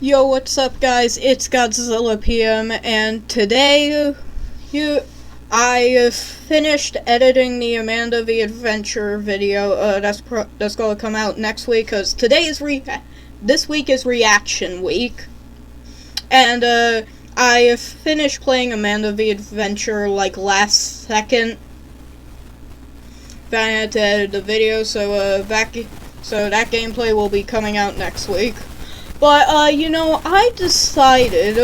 Yo, what's up guys, it's Godzilla PM, and today, I finished editing the Amanda the Adventure video, that's gonna come out next week, cause this week is reaction week, and, I finished playing Amanda the Adventure, like, last second, then I had to edit the video, so that gameplay will be coming out next week. But, I decided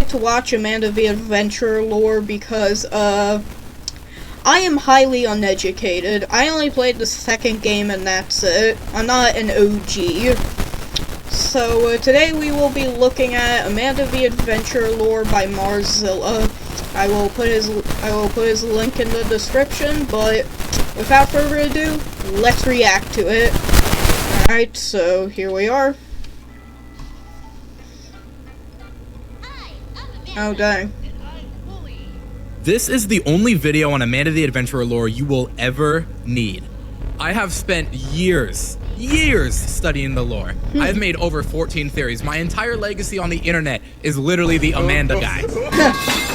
to watch Amanda the Adventure lore because, I am highly uneducated. I only played the second game and that's it. I'm not an OG. So, today we will be looking at Amanda the Adventure lore by Marzilla. I will put his link in the description, but without further ado, let's react to it. Alright, so here we are. Oh, dang. This is the only video on Amanda the Adventurer lore you will ever need. I have spent years studying the lore. I've made over 14 theories. My entire legacy on the internet is literally the Amanda guy.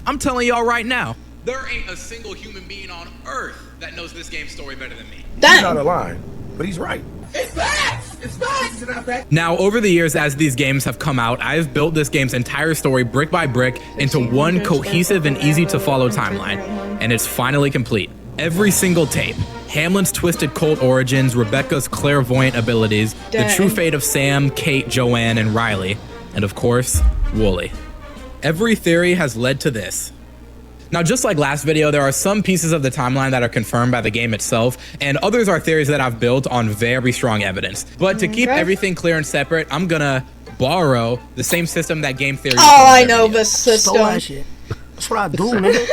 I'm telling y'all right now, there ain't a single human being on Earth that knows this game's story better than me. Dang. He's not a lie, but he's right. It's facts! It's facts! It's not facts! Now, over the years, as these games have come out, I've built this game's entire story brick by brick into one cohesive and easy to follow timeline, and it's finally complete. Every single tape, Hamlin's twisted cult origins, Rebecca's clairvoyant abilities, the true fate of Sam, Kate, Joanne, and Riley, and of course, Wooly. Every theory has led to this. Now, just like last video, there are some pieces of the timeline that are confirmed by the game itself, and others are theories that I've built on very strong evidence. But to keep everything clear and separate, I'm gonna borrow the same system that game theory. Oh, I know this system. Stole that shit. That's what I do, nigga.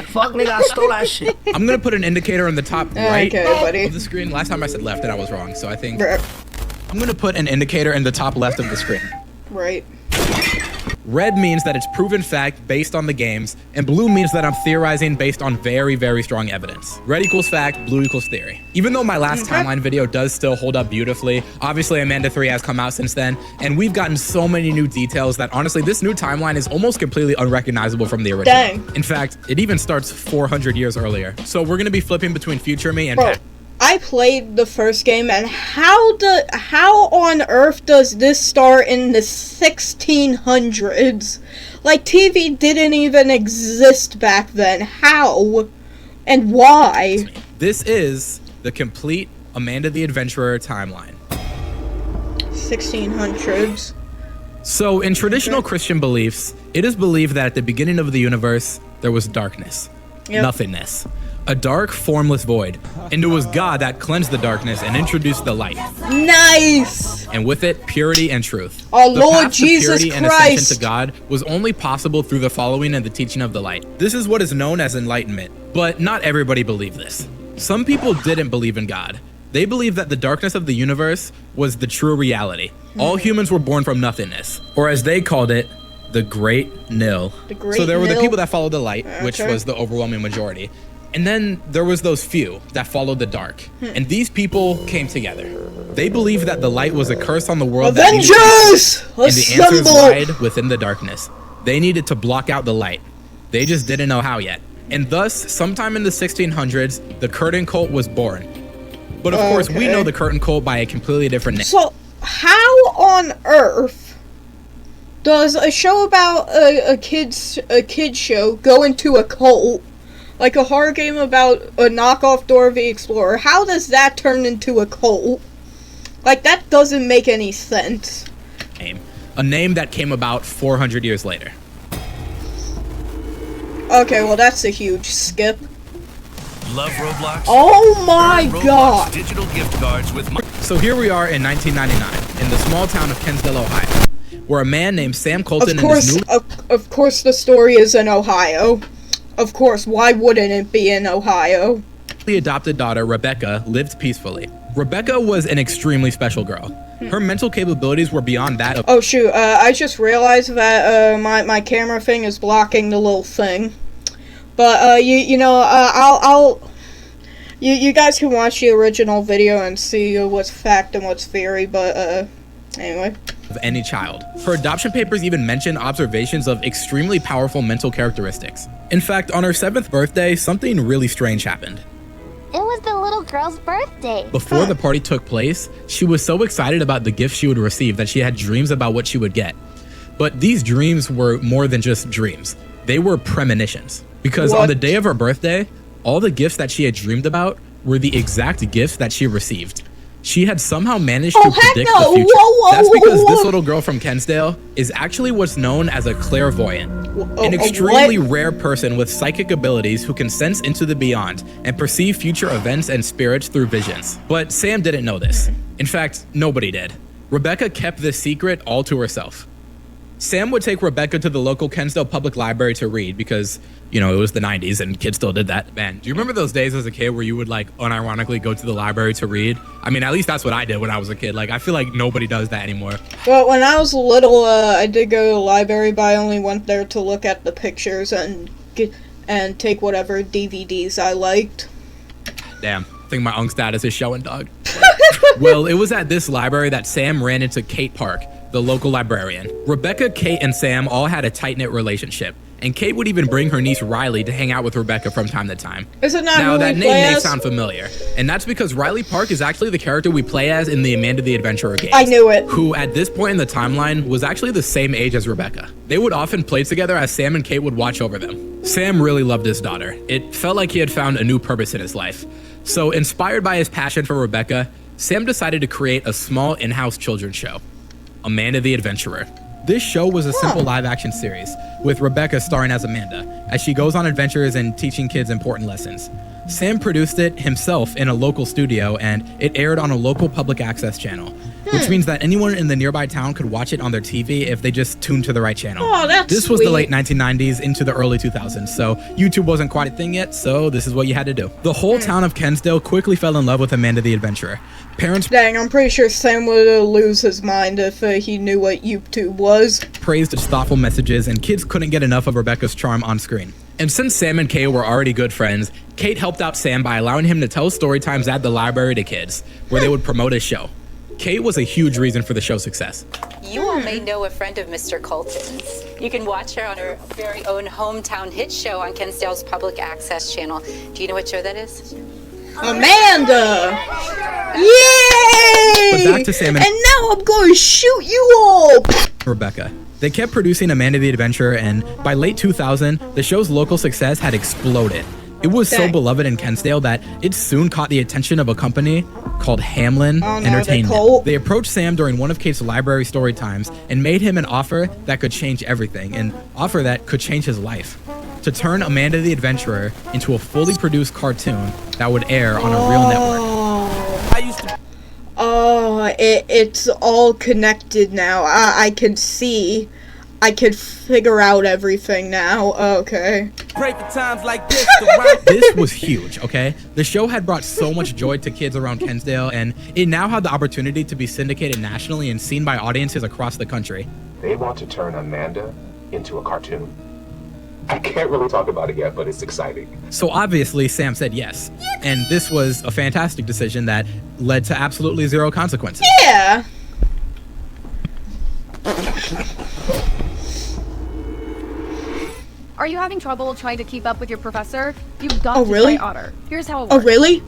Fuck, nigga, I stole that shit. I'm gonna put an indicator on the top right buddy. of the screen. Last time I said left and I was wrong, so I think I'm gonna put an indicator in the top left of the screen. Right. Red means that it's proven fact based on the games, and blue means that I'm theorizing based on very strong evidence. Red equals fact, blue equals theory. Even though my last timeline video does still hold up beautifully, obviously Amanda 3 has come out since then, and we've gotten so many new details that honestly this new timeline is almost completely unrecognizable from the original. Dang. In fact, it even starts 400 years earlier. So we're gonna be flipping between future me and past. I played the first game, and how on earth does this start in the 1600s? Like, TV didn't even exist back then. How? And why? This is the complete Amanda the Adventurer timeline. 1600s. So, in traditional Christian beliefs, it is believed that at the beginning of the universe, there was darkness, nothingness. A dark, formless void, and it was God that cleansed the darkness and introduced the light. Nice! And with it, purity and truth. Our The Lord path to Jesus purity and Christ! ascension to God was only possible through the following and the teaching of the light. This is what is known as enlightenment, but not everybody believed this. Some people didn't believe in God. They believed that the darkness of the universe was the true reality. All humans were born from nothingness, or as they called it, the Great Nil. So there were the people that followed the light, which was the overwhelming majority. And then there was those few that followed the dark. And these people came together. They believed that the light was a curse on the world. Avengers! And the answers lied within the darkness. They needed to block out the light. They just didn't know how yet. And thus, sometime in the 1600s, the Curtain Cult was born. But of course, we know the Curtain Cult by a completely different name. So, how on earth does a show about a kid's show go into a cult? Like a horror game about a knockoff Dora the Explorer. How does that turn into a cult? Like, that doesn't make any sense. A name that came about 400 years later. Okay, well that's a huge skip. Love Roblox? Oh my Earn Roblox god! digital gift cards with So here we are in 1999, in the small town of Kensdale, Ohio, where a man named Sam Colton and his new... Of course the story is in Ohio. Of course, why wouldn't it be in Ohio? The adopted daughter, Rebecca, lived peacefully. Rebecca was an extremely special girl. Her mental capabilities were beyond that of... Oh shoot, I just realized that my camera thing is blocking the little thing. But You guys can watch the original video and see what's fact and what's theory, but anyway. Of any child. Her adoption papers even mention observations of extremely powerful mental characteristics. In fact, on her 7th birthday, something really strange happened. It was the little girl's birthday. Before the party took place, she was so excited about the gifts she would receive that she had dreams about what she would get. But these dreams were more than just dreams. They were premonitions. Because on the day of her birthday, all the gifts that she had dreamed about were the exact gifts that she received. She had somehow managed to predict the future. That's because this little girl from Kensdale is actually what's known as a clairvoyant, an extremely rare person with psychic abilities who can sense into the beyond and perceive future events and spirits through visions. But Sam didn't know this. In fact, nobody did. Rebecca kept this secret all to herself. Sam would take Rebecca to the local Kensdale Public Library to read because, you know, it was the 90s and kids still did that. Man, do you remember those days as a kid where you would like unironically go to the library to read? I mean, at least that's what I did when I was a kid. Like, I feel like nobody does that anymore. Well, when I was little, I did go to the library, but I only went there to look at the pictures and take whatever DVDs I liked. Damn, I think my unk status is showing, dog. Well, it was at this library that Sam ran into Kate Park, the local librarian. Rebecca, Kate, and Sam all had a tight-knit relationship, and Kate would even bring her niece Riley to hang out with Rebecca from time to time. Isn't that now, who that we name play may as? sound familiar, and that's because Riley Park is actually the character we play as in the Amanda the Adventurer games. I knew it. Who, at this point in the timeline, was actually the same age as Rebecca. They would often play together as Sam and Kate would watch over them. Sam really loved his daughter. It felt like he had found a new purpose in his life. So, inspired by his passion for Rebecca, Sam decided to create a small in-house children's show, Amanda the Adventurer. This show was a simple live-action series, with Rebecca starring as Amanda, as she goes on adventures and teaching kids important lessons. Sam produced it himself in a local studio, and it aired on a local public access channel, which means that anyone in the nearby town could watch it on their TV if they just tuned to the right channel. Oh, that's This was the sweet. late 1990s into the early 2000s, so YouTube wasn't quite a thing yet, so this is what you had to do. The whole town of Kensdale quickly fell in love with Amanda the Adventurer. Parents Dang, I'm pretty sure Sam would lose his mind if he knew what YouTube was. praised its thoughtful messages, and kids couldn't get enough of Rebecca's charm on screen. And since Sam and Kate were already good friends, Kate helped out Sam by allowing him to tell story times at the library to kids, where they would promote his show. Kate was a huge reason for the show's success. You all may know a friend of Mr. Colton's. You can watch her on her very own hometown hit show on Kensdale's public access channel. Do you know what show that is? Amanda! Yay! But back to Sam and now I'm going to shoot you all! Rebecca. They kept producing Amanda the Adventurer, and by late 2000, the show's local success had exploded. It was so Dang. beloved in Kensdale that it soon caught the attention of a company called Hamlin Oh, no, Entertainment. they They approached Sam during one of Kate's library story times and made him an offer that could change everything, an offer that could change his life. To turn Amanda the Adventurer into a fully produced cartoon that would air on a real network. It's all connected now. I can see. I could figure out everything now. Okay. Pray for times like this. This was huge, okay? The show had brought so much joy to kids around Kensdale, and it now had the opportunity to be syndicated nationally and seen by audiences across the country. They want to turn Amanda into a cartoon. I can't really talk about it yet, but it's exciting. So obviously, Sam said yes. And this was a fantastic decision that led to absolutely zero consequences. Yeah. Are you having trouble trying to keep up with your professor? You've got Oh, to really? try Otter. Here's how it Oh, works. really?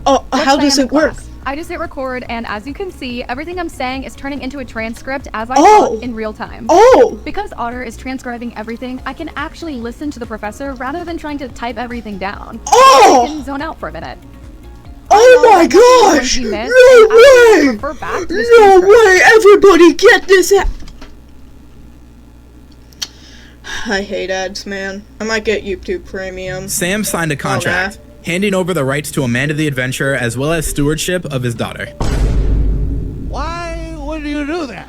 Oh, Let's how say does I'm in it work? class. I just hit record, and as you can see, everything I'm saying is turning into a transcript as I Oh. talk in real time. Oh! Because Otter is transcribing everything, I can actually listen to the professor rather than trying to type everything down. Oh! I can zone out for a minute. Oh my gosh! He missed, and No I can way! refer back to his No transcript. way! Everybody get this out! I hate ads, man. I might get YouTube Premium. Sam signed a contract, handing over the rights to Amanda the Adventurer as well as stewardship of his daughter. Why would you do that?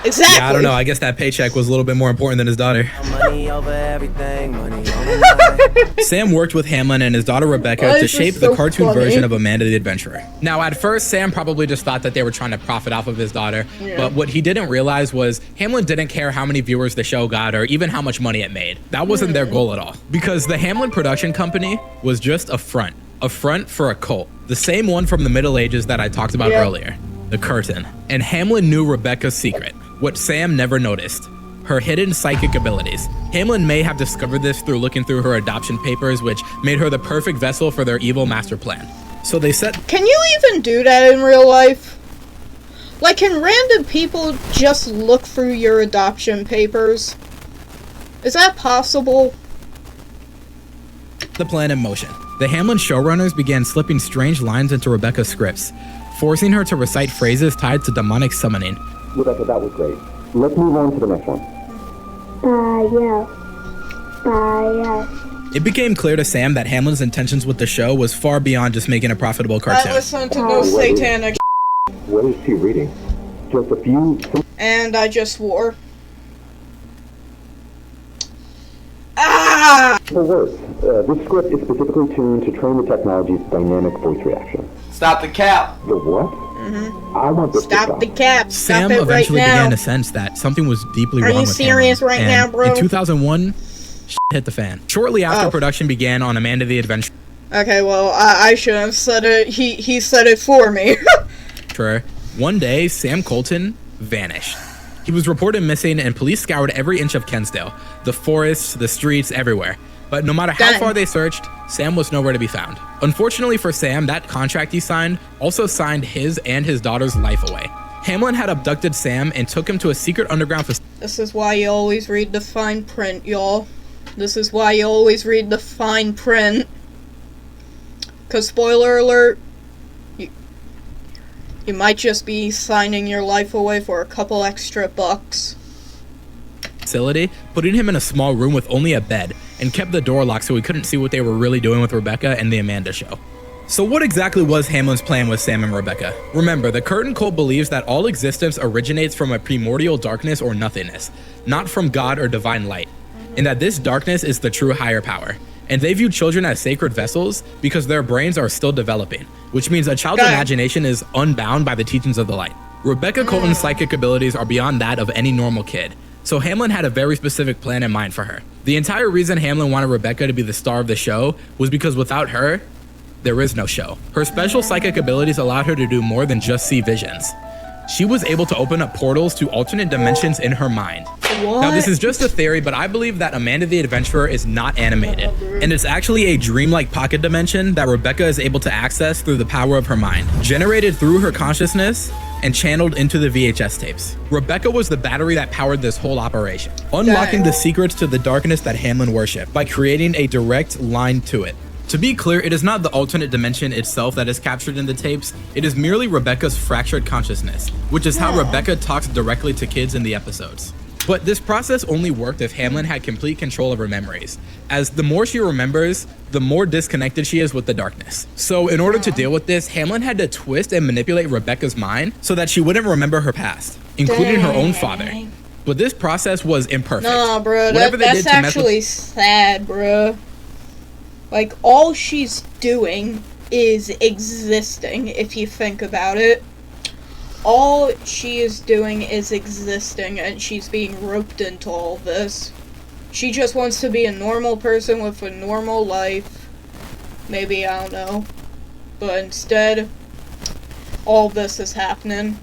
Exactly. Yeah, I don't know. I guess that paycheck was a little bit more important than his daughter. Money over everything, money over Sam worked with Hamlin and his daughter Rebecca Why to is this shape so the cartoon funny? version of Amanda the Adventurer. Now, at first, Sam probably just thought that they were trying to profit off of his daughter, but what he didn't realize was Hamlin didn't care how many viewers the show got or even how much money it made. That wasn't their goal at all, because the Hamlin production company was just a front a front for a cult, the same one from the Middle Ages that I talked about earlier, the curtain. And Hamlin knew Rebecca's secret, what Sam never noticed, her hidden psychic abilities. Hamlin may have discovered this through looking through her adoption papers, which made her the perfect vessel for their evil master plan. So they set— Can you even do that in real life? Like, can random people just look through your adoption papers? Is that possible? the plan in motion. The Hamlin showrunners began slipping strange lines into Rebecca's scripts, forcing her to recite phrases tied to demonic summoning. Rebecca, that was great. Let's move on to the next one. It became clear to Sam that Hamlin's intentions with the show was far beyond just making a profitable cartoon. I listen to no satanic What is she reading? Just a few... and I just swore. Ah! For words. This script is specifically tuned to train the technology's dynamic voice reaction. Stop the cap! The what? I want this to Stop the cap. Stop Sam it eventually right now. began to sense that something was deeply Are wrong you with serious Hamlin. right now, And bro? in 2001, hit the fan. Shortly after production began on Amanda the Adventurer, Okay, well, I shouldn't have said it. He said it for me. one day, Sam Colton vanished. He was reported missing, and police scoured every inch of Kensdale, the forests, the streets, everywhere. But no matter how far they searched, Sam was nowhere to be found. Unfortunately for Sam, that contract he signed also signed his and his daughter's life away. Hamlin had abducted Sam and took him to a secret underground facility. This is why you always read the fine print, y'all. This is why you always read the fine print. Cause spoiler alert, you might just be signing your life away for a couple extra bucks. Putting him in a small room with only a bed, and kept the door locked so he couldn't see what they were really doing with Rebecca and the Amanda show. So what exactly was Hamlin's plan with Sam and Rebecca? Remember, the Curtain Cult believes that all existence originates from a primordial darkness or nothingness, not from God or divine light, and that this darkness is the true higher power. And they view children as sacred vessels because their brains are still developing, which means a child's imagination is unbound by the teachings of the light. Rebecca Colton's psychic abilities are beyond that of any normal kid, so Hamlin had a very specific plan in mind for her. The entire reason Hamlin wanted Rebecca to be the star of the show was because without her, there is no show. Her special psychic abilities allowed her to do more than just see visions. She was able to open up portals to alternate dimensions in her mind. Now, this is just a theory, but I believe that Amanda the Adventurer is not animated, and it's actually a dreamlike pocket dimension that Rebecca is able to access through the power of her mind, generated through her consciousness and channeled into the VHS tapes. Rebecca was the battery that powered this whole operation, unlocking the secrets to the darkness that Hamlin worshipped by creating a direct line to it. To be clear, it is not the alternate dimension itself that is captured in the tapes, it is merely Rebecca's fractured consciousness, which is how Rebecca talks directly to kids in the episodes. But this process only worked if Hamlin had complete control of her memories, as the more she remembers, the more disconnected she is with the darkness. So in order to deal with this, Hamlin had to twist and manipulate Rebecca's mind so that she wouldn't remember her past, including her own father. But this process was imperfect. Nah, bro, that's actually sad, bro. Like, all she's doing is existing, if you think about it. All she is doing is existing, and she's being roped into all this. She just wants to be a normal person with a normal life. Maybe, I don't know. But instead, all this is happening.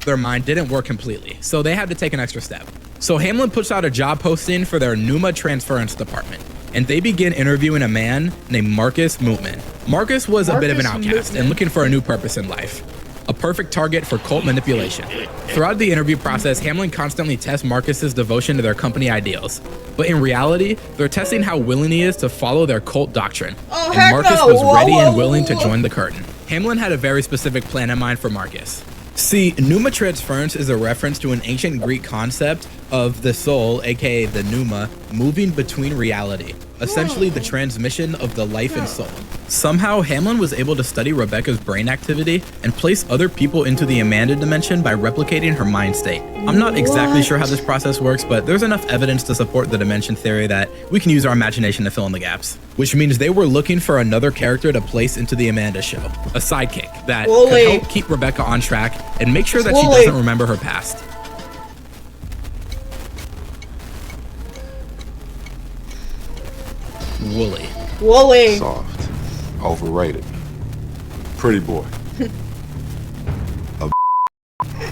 Their mind didn't work completely, so they had to take an extra step. So Hamlin puts out a job posting for their Pneuma transference department, and they begin interviewing a man named Marcus Mootman. Marcus was a bit of an outcast and looking for a new purpose in life. A perfect target for cult manipulation. Throughout the interview process, Hamlin constantly tests Marcus's devotion to their company ideals. But in reality, they're testing how willing he is to follow their cult doctrine. And Marcus was ready and willing to join the Curtain. Hamlin had a very specific plan in mind for Marcus. See, Pneuma transference is a reference to an ancient Greek concept of the soul, aka the pneuma, moving between reality, essentially the transmission of the life and soul. Somehow, Hamlin was able to study Rebecca's brain activity and place other people into the Amanda dimension by replicating her mind state. I'm not exactly sure how this process works, but there's enough evidence to support the dimension theory that we can use our imagination to fill in the gaps. Which means they were looking for another character to place into the Amanda show, a sidekick that could help keep Rebecca on track and make sure that she doesn't remember her past. Wooly. Wooly. Soft, Overrated. Pretty boy.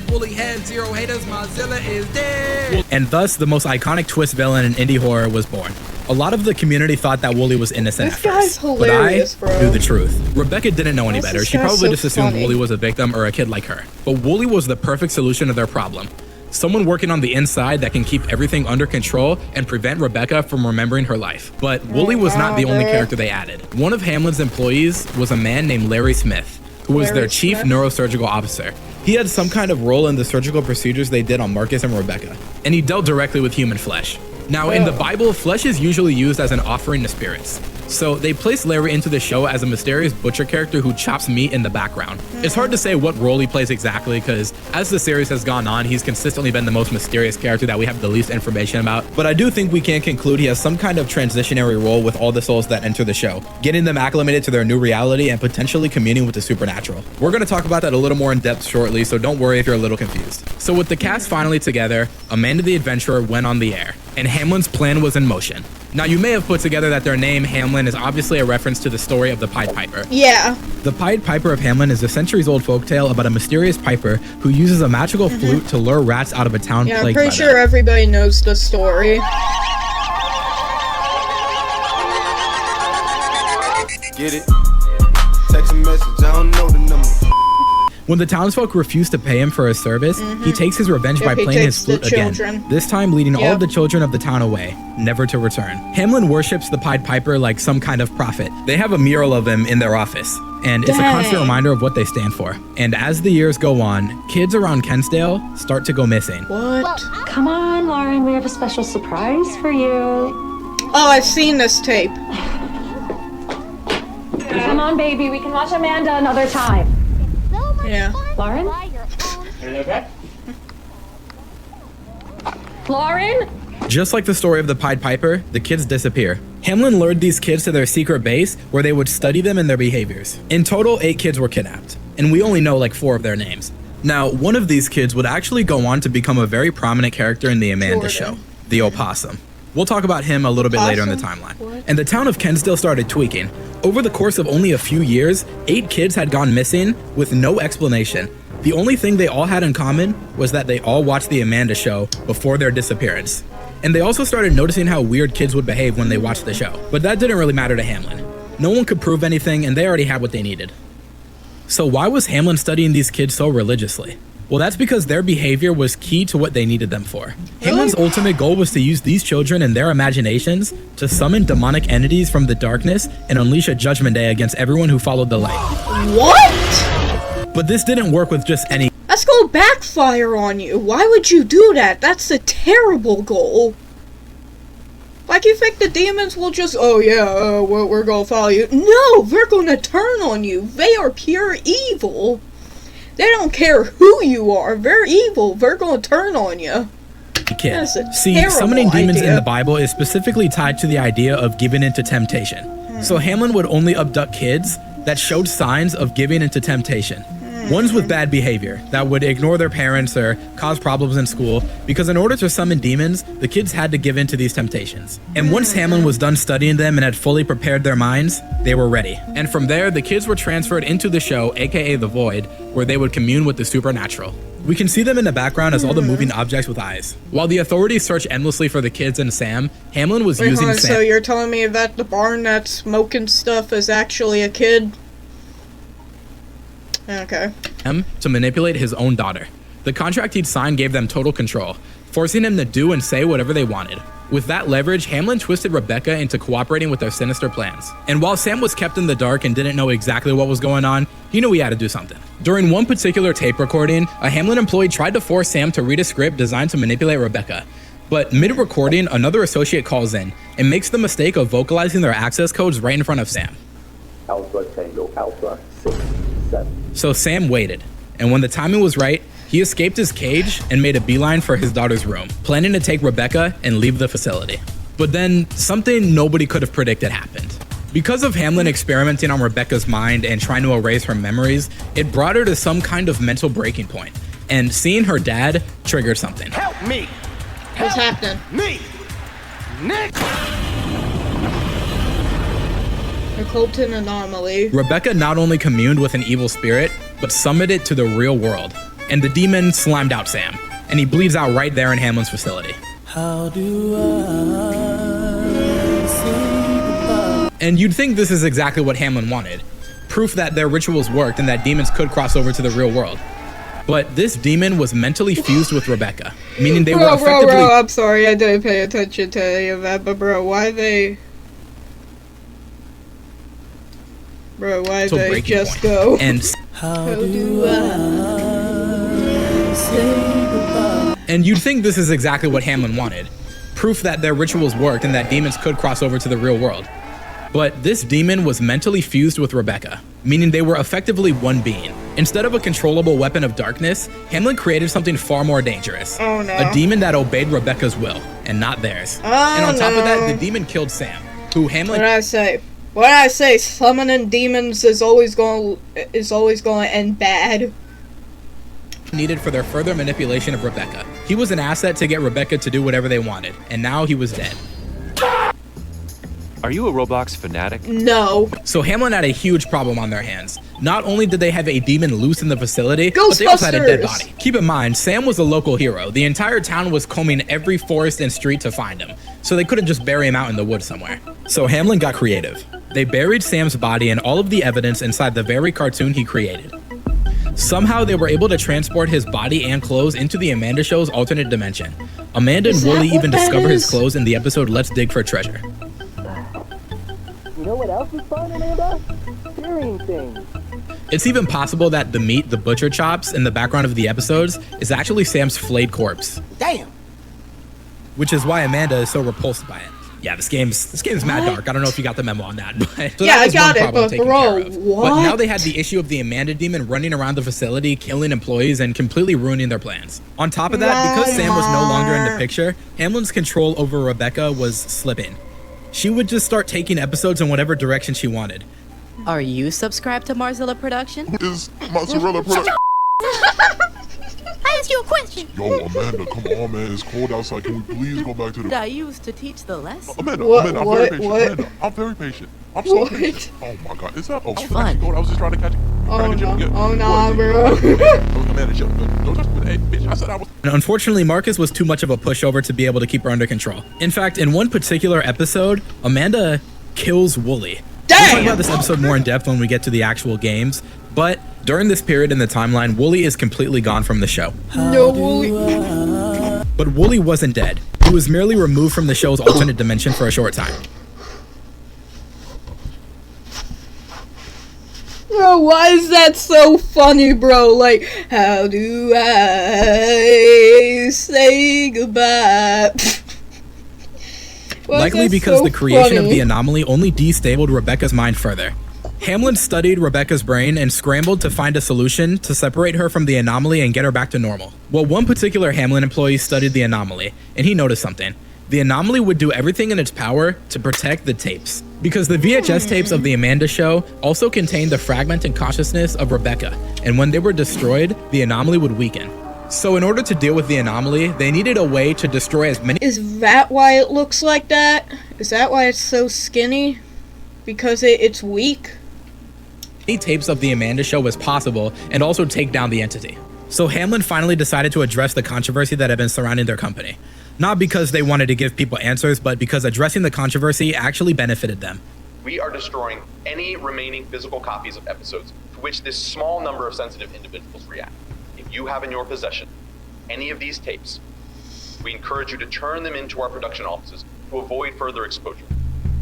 Wooly had 0 haters, Mozilla is dead. And thus, the most iconic twist villain in indie horror was born. A lot of the community thought that Wooly was innocent This at guy's first, hilarious, but I bro. knew the truth. Rebecca didn't know any better. This She guy's probably so just assumed funny. Wooly was a victim or a kid like her. But Wooly was the perfect solution to their problem. Someone working on the inside that can keep everything under control and prevent Rebecca from remembering her life. But Wooly was not the only character they added. One of Hamlin's employees was a man named Larry Smith, who was their chief neurosurgical officer. He had some kind of role in the surgical procedures they did on Marcus and Rebecca, and he dealt directly with human flesh. Now, in the Bible, flesh is usually used as an offering to spirits. So they placed Larry into the show as a mysterious butcher character who chops meat in the background. It's hard to say what role he plays exactly because as the series has gone on, he's consistently been the most mysterious character that we have the least information about. But I do think we can conclude he has some kind of transitionary role with all the souls that enter the show, getting them acclimated to their new reality and potentially communing with the supernatural. We're going to talk about that a little more in depth shortly, so don't worry if you're a little confused. So with the cast finally together, Amanda the Adventurer went on the air, and Hamlin's plan was in motion. Now, you may have put together that their name, Hamlin, is obviously a reference to the story of the Pied Piper. Yeah. The Pied Piper of Hamlin is a centuries-old folktale about a mysterious piper who uses a magical flute to lure rats out of a town Yeah, I'm plagued pretty by sure them. everybody knows the story. Get it? Text a message, I don't know the number. When the townsfolk refuse to pay him for his service, he takes his revenge by He playing his takes the flute again, children. this time leading all Yep. of the children of the town away, never to return. Hamlin worships the Pied Piper like some kind of prophet. They have a mural of him in their office, and it's a constant Dang. reminder of what they stand for. And as the years go on, kids around Kensdale start to go missing. What? Come on, Lauren, we have a special surprise for you. Oh, I've seen this tape. Come on, baby, we can watch Amanda another time. Yeah. Lauren? Lauren? Just like the story of the Pied Piper, the kids disappear. Hamlin lured these kids to their secret base where they would study them and their behaviors. In total, 8 kids were kidnapped, and we only know like 4 of their names. Now, one of these kids would actually go on to become a very prominent character in the Amanda show, the Opossum. We'll talk about him a little bit later in the timeline. And the town of Kensdale started tweaking. Over the course of only a few years, 8 kids had gone missing with no explanation. The only thing they all had in common was that they all watched the Amanda show before their disappearance. And they also started noticing how weird kids would behave when they watched the show. But that didn't really matter to Hamlin. No one could prove anything, and they already had what they needed. So why was Hamlin studying these kids so religiously? Well, that's because their behavior was key to what they needed them for. Hamlin's ultimate goal was to use these children and their imaginations to summon demonic entities from the darkness and unleash a judgment day against everyone who followed the light. What? But this didn't work with just any. That's gonna backfire on you. Why would you do that? That's a terrible goal. Like, you think the demons will just, oh yeah, we're gonna follow you. No, they're gonna turn on you. They are pure evil. They don't care who you are. They're evil. They're gonna turn on you. Kid. That's a See, terrible summoning demons in idea. the Bible is specifically tied to the idea of giving into temptation. So Hamlin would only abduct kids that showed signs of giving into temptation. Ones with bad behavior that would ignore their parents or cause problems in school, because in order to summon demons, the kids had to give in to these temptations. And once Hamlin was done studying them and had fully prepared their minds, they were ready. And from there, the kids were transferred into the show, aka The Void, where they would commune with the supernatural. We can see them in the background as all the moving objects with eyes. While the authorities searched endlessly for the kids and Sam, Hamlin was Wait, using hold on, Sam. so you're telling me that the barn that's smoking stuff is actually a kid? Okay. To manipulate his own daughter. The contract he'd signed gave them total control, forcing him to do and say whatever they wanted. With that leverage, Hamlin twisted Rebecca into cooperating with their sinister plans. And while Sam was kept in the dark and didn't know exactly what was going on, he knew he had to do something. During one particular tape recording, a Hamlin employee tried to force Sam to read a script designed to manipulate Rebecca. But mid-recording, another associate calls in and makes the mistake of vocalizing their access codes right in front of Sam. Alpha Tango Alpha 6 7. So Sam waited, and when the timing was right, he escaped his cage and made a beeline for his daughter's room, planning to take Rebecca and leave the facility. But then, something nobody could have predicted happened. Because of Hamlin experimenting on Rebecca's mind and trying to erase her memories, it brought her to some kind of mental breaking point, and seeing her dad triggered something. Help me! What's happening? Me! Nick! The Colton anomaly. Rebecca not only communed with an evil spirit, but summoned it to the real world. And the demon slimed out Sam, and he bleeds out right there in Hamlin's facility. How do I say goodbye? And you'd think this is exactly what Hamlin wanted. Proof that their rituals worked and that demons could cross over to the real world. But this demon was mentally fused with Rebecca, meaning they were effectively- Bro, I'm sorry, I didn't pay attention to any of that, but bro, why they just go? And How do I say goodbye? And you'd think this is exactly what Hamlin wanted. Proof that their rituals worked and that demons could cross over to the real world. But this demon was mentally fused with Rebecca, meaning they were effectively one being. Instead of a controllable weapon of darkness, Hamlin created something far more dangerous. Oh no. A demon that obeyed Rebecca's will, and not theirs. And on top of that, the demon killed Sam, who Hamlin- What did I say? Summoning demons is always going to end bad. needed for their further manipulation of Rebecca. He was an asset to get Rebecca to do whatever they wanted, and now he was dead. Are you a Roblox fanatic? No. So Hamlin had a huge problem on their hands. Not only did they have a demon loose in the facility, but they also had a dead body. Keep in mind, Sam was a local hero. The entire town was combing every forest and street to find him, so they couldn't just bury him out in the woods somewhere. So Hamlin got creative. They buried Sam's body and all of the evidence inside the very cartoon he created. Somehow they were able to transport his body and clothes into the Amanda Show's alternate dimension. Amanda and Wooly even discover his clothes in the episode Let's Dig for Treasure. You know what else is fun, Amanda? Hearing things. It's even possible that the meat the butcher chops in the background of the episodes is actually Sam's flayed corpse. Damn. Which is why Amanda is so repulsed by it. Yeah, this game's mad dark. I don't know if you got the memo on that, but so yeah, I got it, but bro, what? But now they had the issue of the Amanda demon running around the facility, killing employees, and completely ruining their plans. On top of that, because Sam was no longer in the picture, Hamlin's control over Rebecca was slipping. She would just start taking episodes in whatever direction she wanted. Are you subscribed to Marzilla Production? What is Mozzarella Production? I asked you a question. Yo, Amanda, come on, man. It's cold outside. Can we please go back to the... I used to teach the lesson. Amanda, I'm very patient. Amanda, I'm very patient. I'm so patient. Oh my God, is that... Oh, fun. I was just trying to catch you. Oh, no. Oh, nah, bro. Amanda, don't touch me. Hey, bitch, I said I was... And unfortunately, Marcus was too much of a pushover to be able to keep her under control. In fact, in one particular episode, Amanda kills Wooly. We'll talk about this episode more in depth when we get to the actual games, but during this period in the timeline, Wooly is completely gone from the show. No, Wooly. But Wooly wasn't dead. He was merely removed from the show's alternate dimension for a short time. Bro, why is that so funny, bro? Like, how do I say goodbye? Likely because the creation of the anomaly only destabilized Rebecca's mind further. Hamlin studied Rebecca's brain and scrambled to find a solution to separate her from the anomaly and get her back to normal. Well, one particular Hamlin employee studied the anomaly, and he noticed something. The anomaly would do everything in its power to protect the tapes, because the VHS tapes of the Amanda Show also contained the fragmented consciousness of Rebecca, and when they were destroyed, the anomaly would weaken. So in order to deal with the anomaly, they needed a way to destroy as many— Is that why it looks like that? Is that why it's so skinny? Because it's weak? tapes of the Amanda Show as possible and also take down the entity. So Hamlin finally decided to address the controversy that had been surrounding their company. Not because they wanted to give people answers, but because addressing the controversy actually benefited them. We are destroying any remaining physical copies of episodes to which this small number of sensitive individuals react. If you have in your possession any of these tapes, we encourage you to turn them into our production offices to avoid further exposure.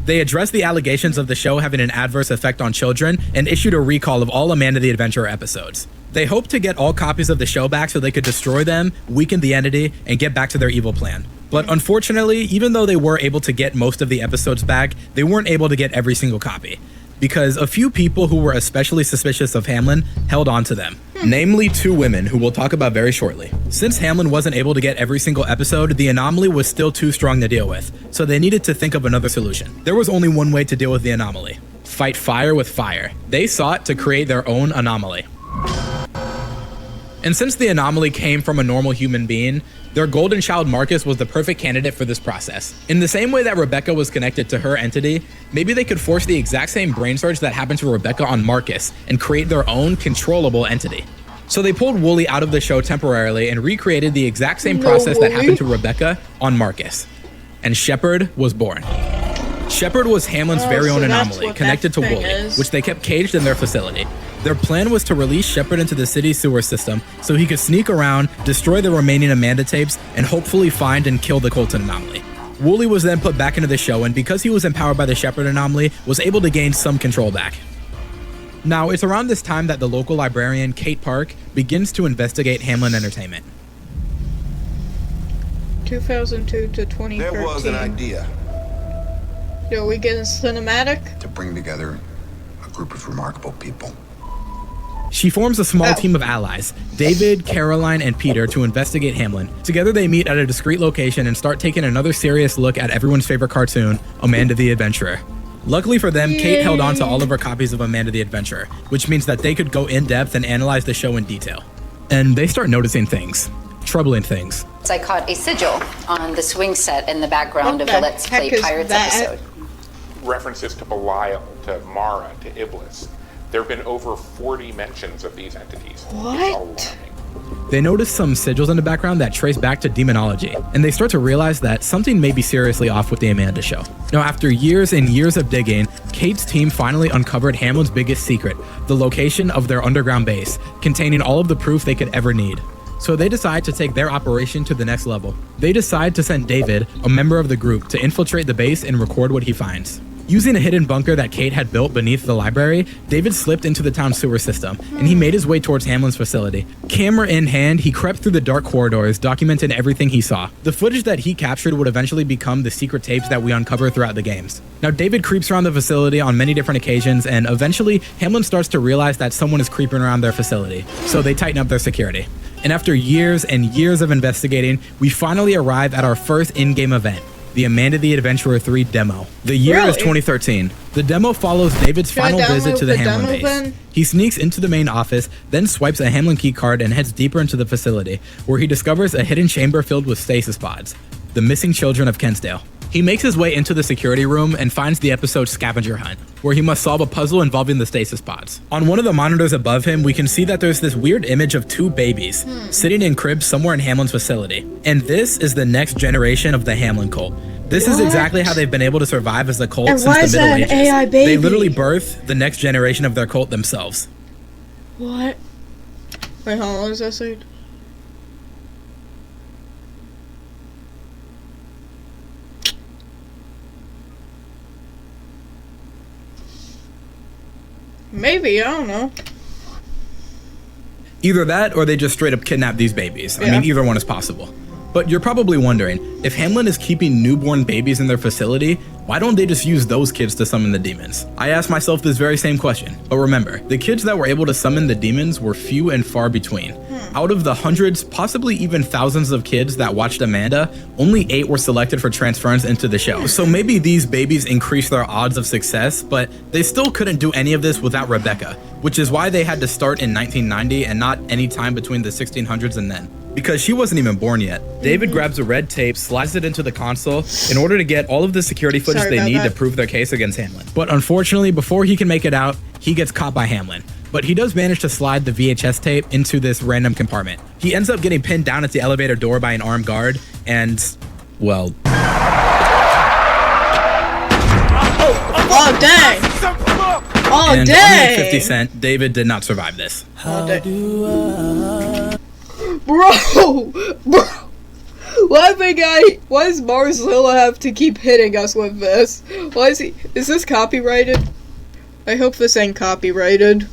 They addressed the allegations of the show having an adverse effect on children and issued a recall of all Amanda the Adventurer episodes. They hoped to get all copies of the show back so they could destroy them, weaken the entity, and get back to their evil plan. But unfortunately, even though they were able to get most of the episodes back, they weren't able to get every single copy, because a few people who were especially suspicious of Hamlin held on to them. Namely, two women who we'll talk about very shortly. Since Hamlin wasn't able to get every single episode, the anomaly was still too strong to deal with, so they needed to think of another solution. There was only one way to deal with the anomaly: fight fire with fire. They sought to create their own anomaly. And since the anomaly came from a normal human being, their golden child Marcus was the perfect candidate for this process. In the same way that Rebecca was connected to her entity, maybe they could force the exact same brain surge that happened to Rebecca on Marcus and create their own controllable entity. So they pulled Wooly out of the show temporarily and recreated the exact same process that happened to Rebecca on Marcus. And Shepard was born. Shepard was Hamlin's very own anomaly, connected to Wooly, which they kept caged in their facility. Their plan was to release Shepard into the city's sewer system so he could sneak around, destroy the remaining Amanda tapes, and hopefully find and kill the Colton anomaly. Wooly was then put back into the show, and because he was empowered by the Shepard anomaly, was able to gain some control back. Now, it's around this time that the local librarian, Kate Park, begins to investigate Hamlin Entertainment. 2002 to 2013. There was an idea. Are we getting cinematic? To bring together a group of remarkable people. She forms a small team of allies, David, Caroline, and Peter, to investigate Hamlin. Together they meet at a discreet location and start taking another serious look at everyone's favorite cartoon, Amanda the Adventurer. Luckily for them, Kate held on to all of her copies of Amanda the Adventurer, which means that they could go in depth and analyze the show in detail. And they start noticing things. Troubling things. I caught a sigil on the swing set in the background of the Let's Play Pirates episode. References to Belial, to Mara, to Iblis. There have been over 40 mentions of these entities. What? They notice some sigils in the background that trace back to demonology, and they start to realize that something may be seriously off with the Amanda show. Now, after years and years of digging, Kate's team finally uncovered Hamlin's biggest secret, the location of their underground base, containing all of the proof they could ever need. So they decide to take their operation to the next level. They decide to send David, a member of the group, to infiltrate the base and record what he finds. Using a hidden bunker that Kate had built beneath the library, David slipped into the town sewer system, and he made his way towards Hamlin's facility. Camera in hand, he crept through the dark corridors, documenting everything he saw. The footage that he captured would eventually become the secret tapes that we uncover throughout the games. Now, David creeps around the facility on many different occasions, and eventually, Hamlin starts to realize that someone is creeping around their facility, so they tighten up their security. And after years and years of investigating, we finally arrive at our first in-game event, the Amanda the Adventurer 3 demo. The year is 2013. The demo follows David's final visit to the Hamlin base. He sneaks into the main office, then swipes a Hamlin key card and heads deeper into the facility, where he discovers a hidden chamber filled with stasis pods, the missing children of Kensdale. He makes his way into the security room and finds the episode Scavenger Hunt, where he must solve a puzzle involving the stasis pods. On one of the monitors above him, we can see that there's this weird image of two babies sitting in cribs somewhere in Hamlin's facility. And this is the next generation of the Hamlin cult. This is exactly how they've been able to survive as a cult since the Middle Ages. AI baby? They literally birth the next generation of their cult themselves. What? Wait, how long is that saying? Maybe, I don't know. Either that, or they just straight up kidnap these babies. I mean, either one is possible. But you're probably wondering, if Hamlin is keeping newborn babies in their facility, why don't they just use those kids to summon the demons? I asked myself this very same question. But remember, the kids that were able to summon the demons were few and far between. Out of the hundreds, possibly even thousands of kids that watched Amanda, only 8 were selected for transference into the show. So maybe these babies increased their odds of success, but they still couldn't do any of this without Rebecca, which is why they had to start in 1990 and not any time between the 1600s and then. Because she wasn't even born yet. David grabs a red tape, slides it into the console in order to get all of the security footage they need to prove their case against Hamlin. But unfortunately, before he can make it out, he gets caught by Hamlin. But he does manage to slide the VHS tape into this random compartment. He ends up getting pinned down at the elevator door by an armed guard, and, well... Oh, dang! Oh, and dang! Unlike 50 Cent, David did not survive this. Bro! Why does Marzilla have to keep hitting us with this? Why is he? Is this copyrighted? I hope this ain't copyrighted.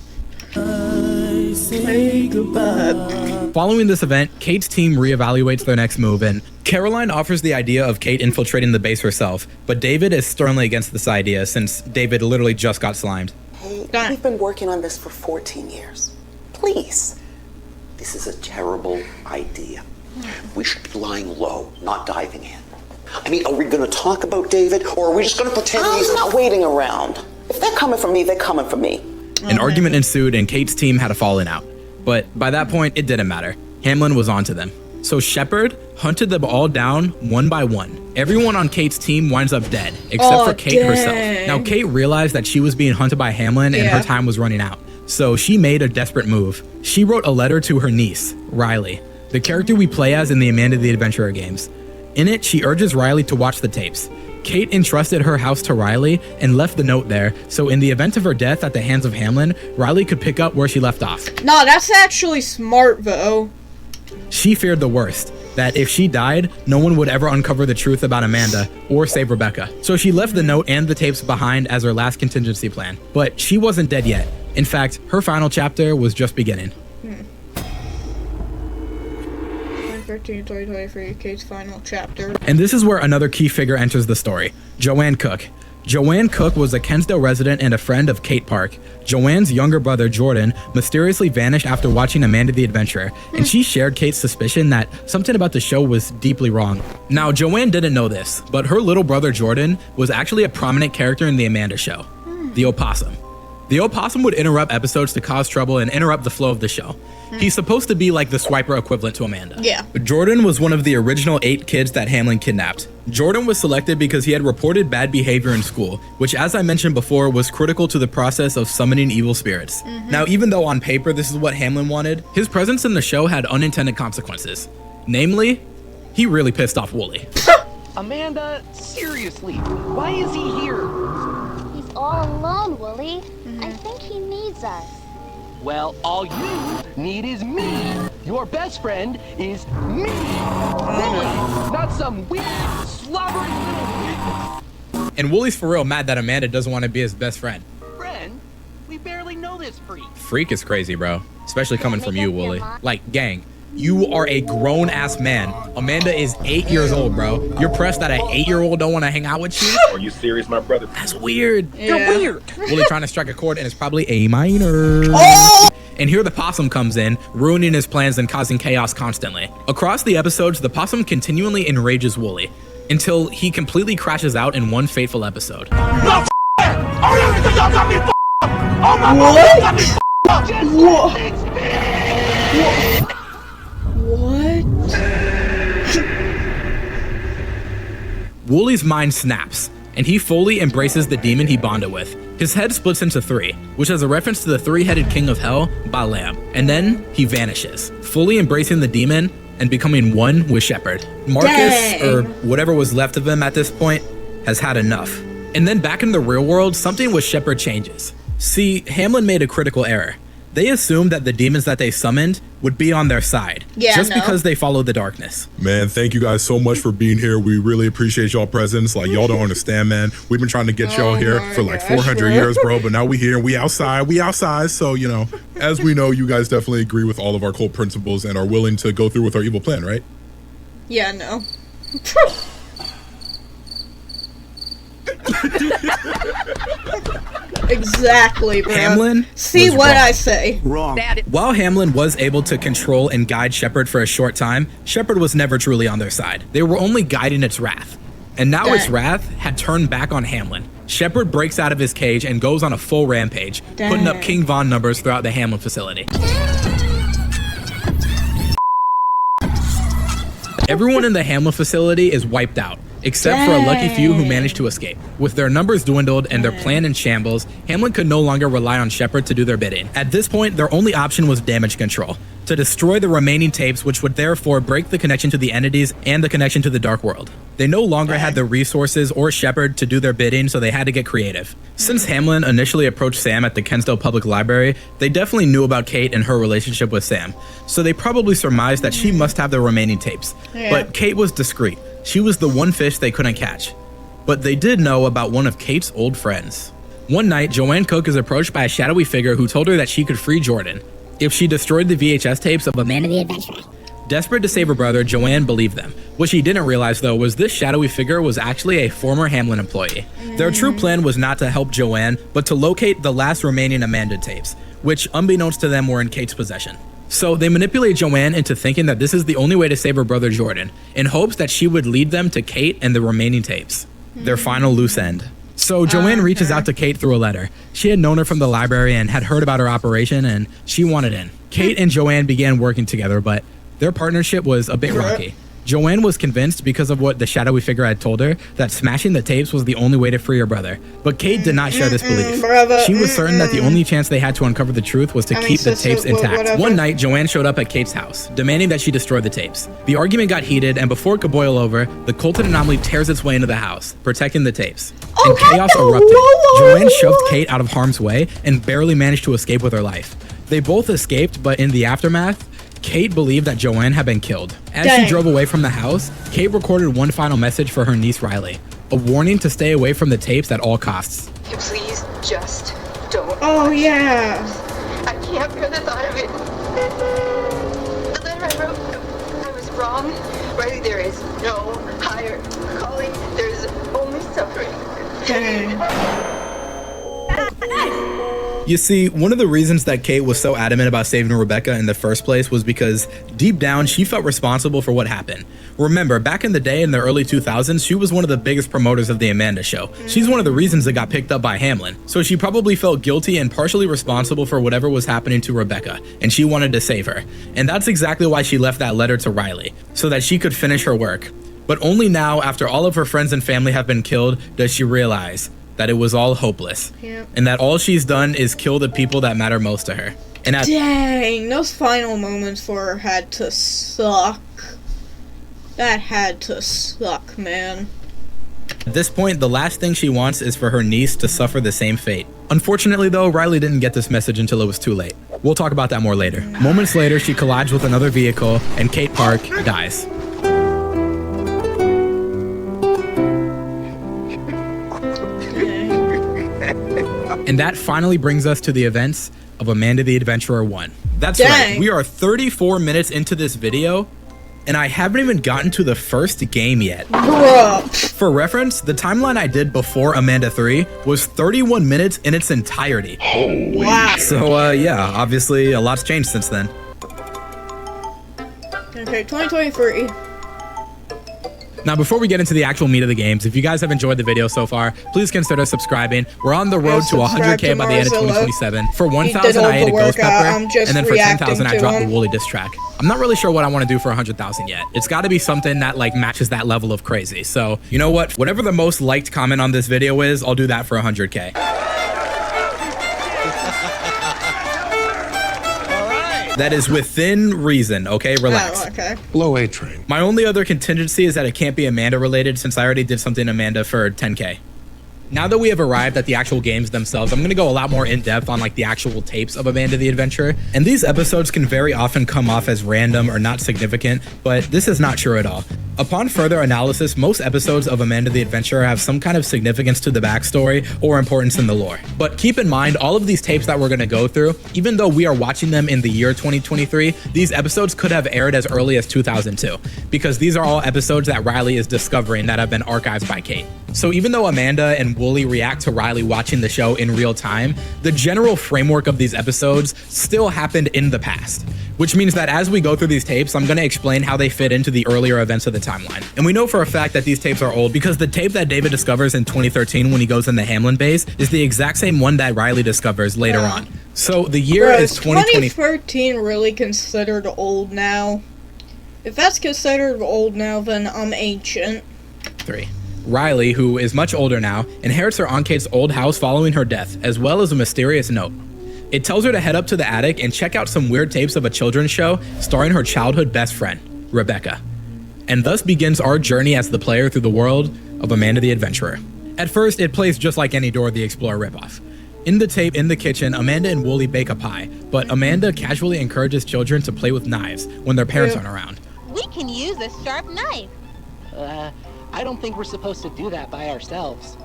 Say goodbye. Following this event, Kate's team reevaluates their next move, and Caroline offers the idea of Kate infiltrating the base herself, but David is sternly against this idea since David literally just got slimed. Hey, we've been working on this for 14 years. Please. This is a terrible idea. We should be lying low, not diving in. I mean, are we going to talk about David, or are we just going to pretend he's not waiting around? If they're coming for me, they're coming for me. An argument ensued, and Kate's team had a falling out. But by that point, it didn't matter. Hamlin was onto them. So Shepard hunted them all down one by one. Everyone on Kate's team winds up dead, except for Kate herself. Now, Kate realized that she was being hunted by Hamlin and her time was running out. So she made a desperate move. She wrote a letter to her niece, Riley, the character we play as in the Amanda the Adventurer games. In it, she urges Riley to watch the tapes. Kate entrusted her house to Riley and left the note there, so in the event of her death at the hands of Hamlin, Riley could pick up where she left off. Nah, that's actually smart, though. She feared the worst, that if she died, no one would ever uncover the truth about Amanda or save Rebecca. So she left the note and the tapes behind as her last contingency plan. But she wasn't dead yet. In fact, her final chapter was just beginning. 2023, Kate's final chapter. And this is where another key figure enters the story, Joanne Cook. Joanne Cook was a Kensdale resident and a friend of Kate Park. Joanne's younger brother, Jordan, mysteriously vanished after watching Amanda the Adventurer, and she shared Kate's suspicion that something about the show was deeply wrong. Now, Joanne didn't know this, but her little brother, Jordan, was actually a prominent character in the Amanda show, the Opossum. The Opossum would interrupt episodes to cause trouble and interrupt the flow of the show. He's supposed to be like the swiper equivalent to Amanda. Yeah. Jordan was one of the original 8 kids that Hamlin kidnapped. Jordan was selected because he had reported bad behavior in school, which, as I mentioned before, was critical to the process of summoning evil spirits. Now, even though on paper this is what Hamlin wanted, his presence in the show had unintended consequences. Namely, he really pissed off Wooly. Amanda, seriously, why is he here? He's all alone, Wooly. I think he needs us. Well, all you need is me. Your best friend is me. Wooly, not some weird, slobbering little... And Wooly's for real mad that Amanda doesn't want to be his best friend. Friend? We barely know this freak. Freak is crazy, bro. Especially coming from you, Wooly. Like, gang, you are a grown-ass man. Amanda is 8 years old, bro. You're pressed that an 8-year-old don't want to hang out with you? Are you serious, my brother? That's weird. Yeah. You're weird. Wooly trying to strike a chord, and it's probably A minor. Oh! And here the possum comes in, ruining his plans and causing chaos constantly. Across the episodes, the possum continually enrages Wooly, until he completely crashes out in one fateful episode. What? Wooly's mind snaps, and he fully embraces the demon he bonded with. His head splits into 3, which is a reference to the 3-headed king of hell, Balaam. And then he vanishes, fully embracing the demon and becoming one with Shepard. Marcus, or whatever was left of him at this point, has had enough. And then back in the real world, something with Shepard changes. See, Hamlin made a critical error. They assumed that the demons that they summoned would be on their side, just because they followed the darkness. Man, thank you guys so much for being here. We really appreciate y'all presence. Like, y'all don't understand, man. We've been trying to get y'all here for like 400 years, bro, but now we here and we outside. So, you know, as we know, you guys definitely agree with all of our cult principles and are willing to go through with our evil plan, right? Yeah, no. Exactly, bro. Hamlin See was what wrong. I say. Wrong. While Hamlin was able to control and guide Shepard for a short time, Shepard was never truly on their side. They were only guiding its wrath. And now its wrath had turned back on Hamlin. Shepard breaks out of his cage and goes on a full rampage, putting up King Von numbers throughout the Hamlin facility. Everyone in the Hamlin facility is wiped out, except for a lucky few who managed to escape. With their numbers dwindled and their plan in shambles, Hamlin could no longer rely on Shepard to do their bidding. At this point, their only option was damage control, to destroy the remaining tapes, which would therefore break the connection to the entities and the connection to the dark world. They no longer had the resources or Shepard to do their bidding, so they had to get creative. Since Hamlin initially approached Sam at the Kensdale Public Library, they definitely knew about Kate and her relationship with Sam, so they probably surmised that she must have the remaining tapes. But Kate was discreet. She was the one fish they couldn't catch. But they did know about one of Kate's old friends. One night, Joanne Cook is approached by a shadowy figure who told her that she could free Jordan if she destroyed the VHS tapes of Amanda the Adventurer. Desperate to save her brother, Joanne believed them. What she didn't realize, though, was this shadowy figure was actually a former Hamlin employee. Their true plan was not to help Joanne, but to locate the last remaining Amanda tapes, which, unbeknownst to them, were in Kate's possession. So they manipulate Joanne into thinking that this is the only way to save her brother Jordan, in hopes that she would lead them to Kate and the remaining tapes. Their final loose end. So Joanne reaches out to Kate through a letter. She had known her from the library and had heard about her operation, and she wanted in. Kate and Joanne began working together, but their partnership was a bit rocky. Joanne was convinced, because of what the shadowy figure had told her, that smashing the tapes was the only way to free her brother. But Kate did not share this belief. She was certain that the only chance they had to uncover the truth was to keep the tapes intact. One night, Joanne showed up at Kate's house, demanding that she destroy the tapes. The argument got heated, and before it could boil over, the Colton anomaly tears its way into the house, protecting the tapes. And chaos erupted. Joanne shoved Kate out of harm's way and barely managed to escape with her life. They both escaped, but in the aftermath, Kate believed that Joanne had been killed. As she drove away from the house, Kate recorded one final message for her niece Riley, a warning to stay away from the tapes at all costs. Please just don't. Oh yeah. I can't bear the thought of it. The letter I wrote, I was wrong. Riley, there is no higher calling. There is only suffering. You see, one of the reasons that Kate was so adamant about saving Rebecca in the first place was because deep down she felt responsible for what happened. Remember, back in the day in the early 2000s, she was one of the biggest promoters of the Amanda Show. She's one of the reasons it got picked up by Hamlin. So she probably felt guilty and partially responsible for whatever was happening to Rebecca, and she wanted to save her. And that's exactly why she left that letter to Riley, so that she could finish her work. But only now, after all of her friends and family have been killed, does she realize that it was all hopeless, and that all she's done is kill the people that matter most to her. And dang, those final moments for her had to suck. That had to suck, man. At this point, the last thing she wants is for her niece to suffer the same fate. Unfortunately though, Riley didn't get this message until it was too late. We'll talk about that more later. Moments later, she collides with another vehicle, and Kate Park dies. And that finally brings us to the events of Amanda the Adventurer 1. That's right, we are 34 minutes into this video, and I haven't even gotten to the first game yet. Bruh. For reference, the timeline I did before Amanda 3 was 31 minutes in its entirety. Holy. Wow. So yeah, obviously a lot's changed since then. Okay, 2023. Now, before we get into the actual meat of the games, if you guys have enjoyed the video so far, please consider subscribing. We're on the road to 100K by the end of 2027. For 1,000, I ate a ghost pepper, and then for 10,000, I dropped the Wooly diss track. I'm not really sure what I want to do for 100,000 yet. It's got to be something that like matches that level of crazy. So, you know what? Whatever the most liked comment on this video is, I'll do that for 100K. That is within reason, okay? Relax. Oh, okay. Low A train. My only other contingency is that it can't be Amanda related, since I already did something Amanda for 10K. Now that we have arrived at the actual games themselves, I'm going to go a lot more in depth on like the actual tapes of Amanda the Adventurer. And these episodes can very often come off as random or not significant, but this is not true at all. Upon further analysis, most episodes of Amanda the Adventurer have some kind of significance to the backstory or importance in the lore. But keep in mind, all of these tapes that we're going to go through, even though we are watching them in the year 2023, these episodes could have aired as early as 2002, because these are all episodes that Riley is discovering that have been archived by Kate. So even though Amanda and Wooly react to Riley watching the show in real time, the general framework of these episodes still happened in the past. Which means that as we go through these tapes, I'm going to explain how they fit into the earlier events of the timeline. And we know for a fact that these tapes are old because the tape that David discovers in 2013 when he goes in the Hamlin base is the exact same one that Riley discovers later on. So the year is 2020. 2013 really considered old now? If that's considered old now, then I'm ancient. 3. Riley, who is much older now, inherits her Aunt Kate's old house following her death, as well as a mysterious note. It tells her to head up to the attic and check out some weird tapes of a children's show starring her childhood best friend, Rebecca. And thus begins our journey as the player through the world of Amanda the Adventurer. At first, it plays just like any Dora the Explorer ripoff. In the tape, in the kitchen, Amanda and Wooly bake a pie, but Amanda casually encourages children to play with knives when their parents aren't around. We can use a sharp knife. I don't think we're supposed to do that by ourselves.